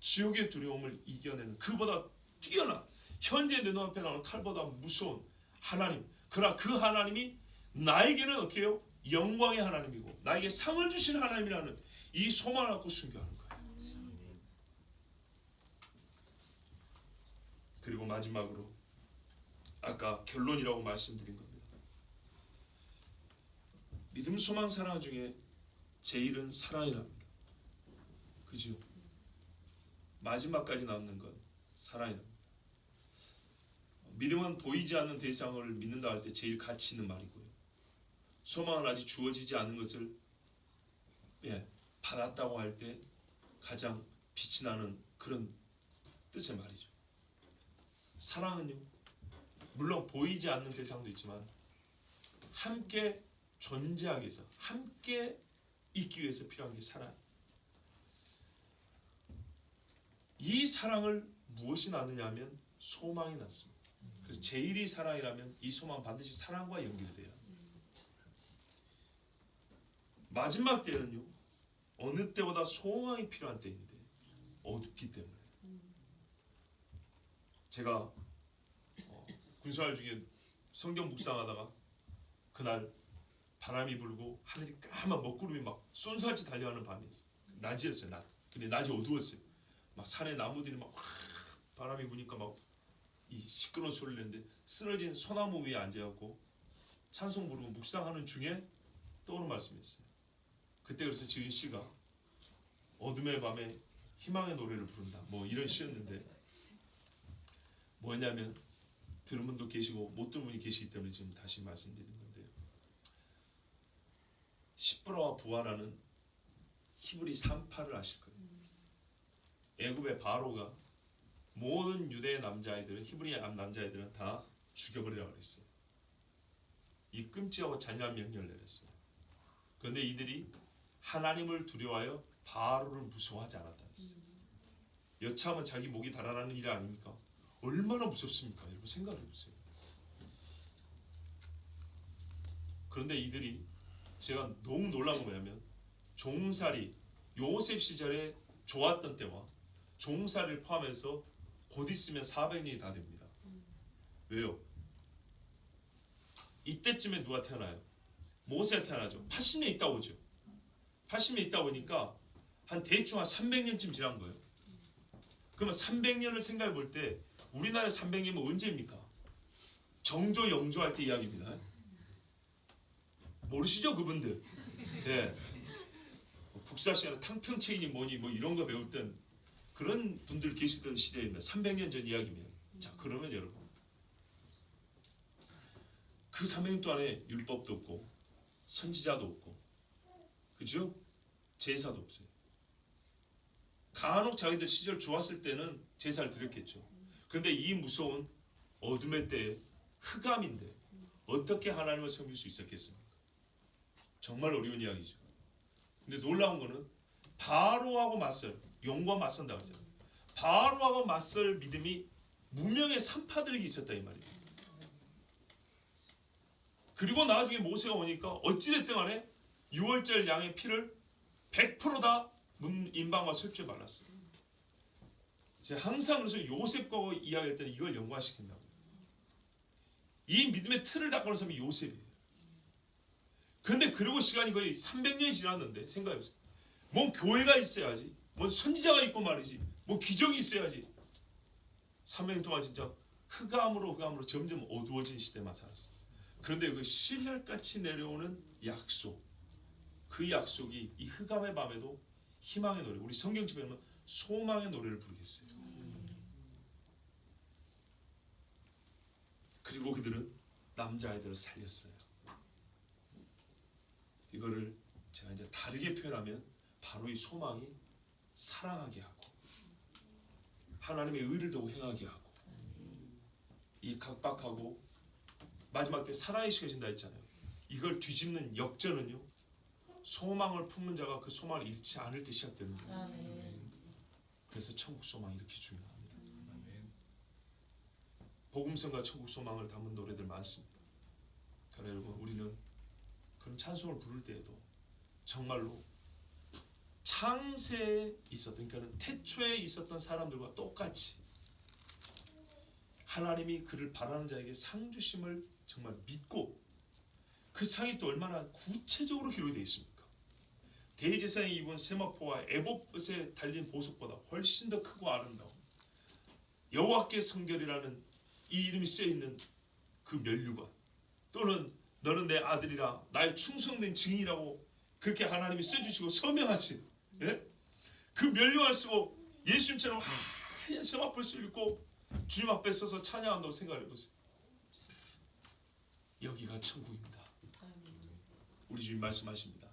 지옥의 두려움을 이겨내는, 그보다 뛰어난, 현재 내 눈앞에 나오는 칼보다 무서운 하나님, 그러나 그 하나님이 나에게는 어떻게 해요? 영광의 하나님이고 나에게 상을 주신 하나님이라는 이 소망을 갖고 순교하는 거예요. 그리고 마지막으로 아까 결론이라고 말씀드린 겁니다. 믿음, 소망, 사랑 중에 제일은 사랑이랍니다. 그죠? 마지막까지 남는 건 사랑이랍니다. 믿음은 보이지 않는 대상을 믿는다 할 때 제일 가치 있는 말이고요. 소망은 아직 주어지지 않는 것을 받았다고 할 때 가장 빛이 나는 그런 뜻의 말이죠. 사랑은요, 물론 보이지 않는 대상도 있지만 함께 존재하기 위해서, 함께 있기 위해서 필요한 게 사랑. 이 사랑을 무엇이 낳느냐 하면 소망이 낳습니다. 그래서 제일이 사랑이라면 이 소망 반드시 사랑과 연결돼요. 마지막 때는요, 어느 때보다 소망이 필요한 때인데 어둡기 때문에. 제가 군생활 중에 성경 묵상하다가 그날 바람이 불고 하늘이 까만 먹구름이 막 쏜살같이 달려가는 밤이었어요. 낮이었어요. 낮. 근데 낮이 어두웠어요. 막 산에 나무들이 막 바람이 부니까 막 이 시끄러운 소리를 내는데 쓰러진 소나무 위에 앉아갖고 찬송 부르고 묵상하는 중에 떠오른 말씀이었어요. 그때 그래서 지은 씨가 어둠의 밤에 희망의 노래를 부른다. 뭐 이런 시였는데 뭐냐면 들은 분도 계시고 못 들은 분이 계시기 때문에 지금 다시 말씀드리는 건데요. 십브라와 부하라는 히브리 3파를 아실 거예요. 애굽의 바로가 모든 유대 남자아이들은 히브리 남자아이들은 다 죽여버리라고 그랬어요. 이 끔찍하고 잔인한 명령을 내렸어요. 그런데 이들이 하나님을 두려워하여 바로를 무서워하지 않았다 했어요. 여차하면 자기 목이 달아나는 일 아닙니까? 얼마나 무섭습니까? 여러분 생각해 보세요. 그런데 이들이 제가 너무 놀라운 건 뭐냐면 종살이 요셉 시절에 좋았던 때와 종살이를 포함해서 곧 있으면 400년이 다 됩니다. 왜요? 이때쯤에 누가 태어나요? 모세가 태어나죠. 80년 있다 오죠. 80년 있다 보니까 대충 한 300년쯤 지난 거예요. 그러면 300년을 생각해 볼 때 우리나라 300년은 언제입니까? 정조 영조할 때 이야기입니다. 모르시죠 그분들? 예. 국사 시간에 탕평책이니 뭐니 뭐 이런 거 배울 땐 그런 분들 계시던 시대입니다. 300년 전 이야기면. 자 그러면 여러분 그 300년 동안에 율법도 없고 선지자도 없고 그죠? 제사도 없어요. 간혹 자기들 시절 좋았을 때는 제사를 드렸겠죠. 그런데 이 무서운 어둠의 때에 흑암인데 어떻게 하나님을 섬길 수 있었겠습니까? 정말 어려운 이야기죠. 근데 놀라운 거는 바로하고 맞설 영과 맞선다고 했잖아요. 바로하고 맞설 믿음이 무명의 산파들에게 있었다 이 말이에요. 그리고 나중에 모세가 오니까 어찌됐든 간에 6월절 양의 피를 100% 다 인방과 설주에 발랐어요. 제가 항상 그래서 요셉과 이야기할 때는 이걸 연관시킨다고요. 이 믿음의 틀을 닦아놓은 사람이 요셉이에요. 그런데 그러고 시간이 거의 300년이 지났는데 생각해보세요. 뭔 교회가 있어야지, 뭔 선지자가 있고 말이지, 뭔 기적이 있어야지. 300년 동안 진짜 흑암으로 점점 어두워진 시대만 살았어요. 그런데 그 신랄같이 내려오는 약속, 그 약속이 이 흑암의 밤에도 희망의 노래, 우리 성경집에 보면 소망의 노래를 부르겠어요. 그리고 그들은 남자아이들을 살렸어요. 이거를 제가 이제 다르게 표현하면 바로 이 소망이 사랑하게 하고 하나님의 의를 더욱 행하게 하고 이 각박하고 마지막 때 사랑이 식어진다 했잖아요. 이걸 뒤집는 역전은요, 소망을 품는 자가 그 소망을 잃지 않을 때 시작되는 거예요. 그래서 천국 소망이 이렇게 중요합니다. 복음성과 천국 소망을 담은 노래들 많습니다. 그러나 여러분 우리는 그런 찬송을 부를 때에도 정말로 창세에 있었던, 그러니까 태초에 있었던 사람들과 똑같이 하나님이 그를 바라는 자에게 상 주심을 정말 믿고, 그 상이 또 얼마나 구체적으로 기록이 되어 있습니까? 대제사장이 입은 세마포와 에봇에 달린 보석보다 훨씬 더 크고 아름다운 여호와께 성결이라는 이 이름이 쓰여있는 그 면류관, 또는 너는 내 아들이라 나의 충성된 증인이라고 그렇게 하나님이 써주시고 서명하신, 예? 그 면류관을 쓰고 예수님처럼 하얀 세마포를 입고 주님 앞에 서서 찬양한다고 생각해보세요. 여기가 천국입니다. 우리 주님 말씀하십니다.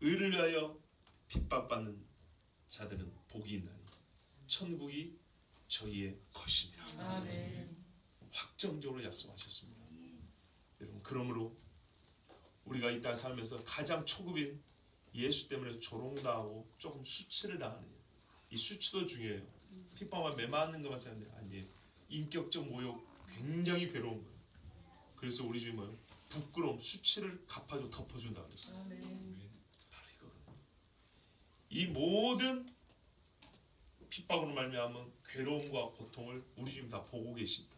의를 위하여 핍박받는 자들은 복이 있나니 천국이 저희의 것입니다. 아멘. 확정적으로 약속하셨습니다. 여러분, 그러므로 우리가 이 땅 살면서 가장 초급인 예수 때문에 조롱당하고 조금 수치를 당하는 일, 이 수치도 중요해요. 핍박만 매맞는 것만 생각하는데 아니에요. 인격적 모욕 굉장히 괴로운 거예요. 그래서 우리 주님은 부끄러움, 수치를 갚아줘 덮어준다 그랬어요. 바로 이거거든요. 이 모든 핍박으로 말미암은 괴로움과 고통을 우리 주님 다 보고 계십니다.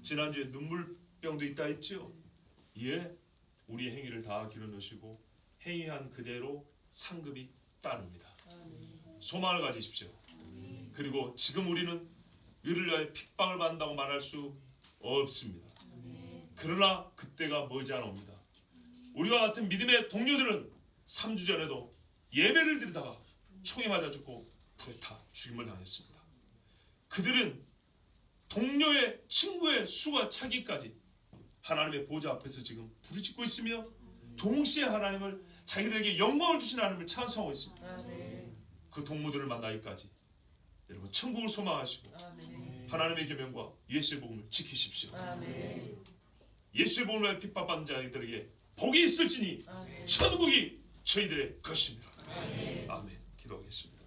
지난주에 눈물병도 있다 했죠. 예, 우리의 행위를 다 길어놓으시고 행위한 그대로 상급이 따릅니다. 소망을 가지십시오. 그리고 지금 우리는 의를 위하여 핍박을 받는다고 말할 수 없습니다. 그러나 그때가 머지않아 옵니다. 우리와 같은 믿음의 동료들은 3주 전에도 예배를 드리다가 총에 맞아 죽고 불에 타 죽임을 당했습니다. 그들은 동료의 친구의 수가 차기까지 하나님의 보좌 앞에서 지금 부르짖고 있으며 동시에 하나님을 자기들에게 영광을 주신 하나님을 찬송하고 있습니다. 그 동무들을 만나기까지 여러분 천국을 소망하시고 하나님의 계명과 예수의 복음을 지키십시오. 예수의 복음을 핍박받는 자들에게 복이 있을지니 천국이 저희들의 것입니다. 아멘. 기도하겠습니다.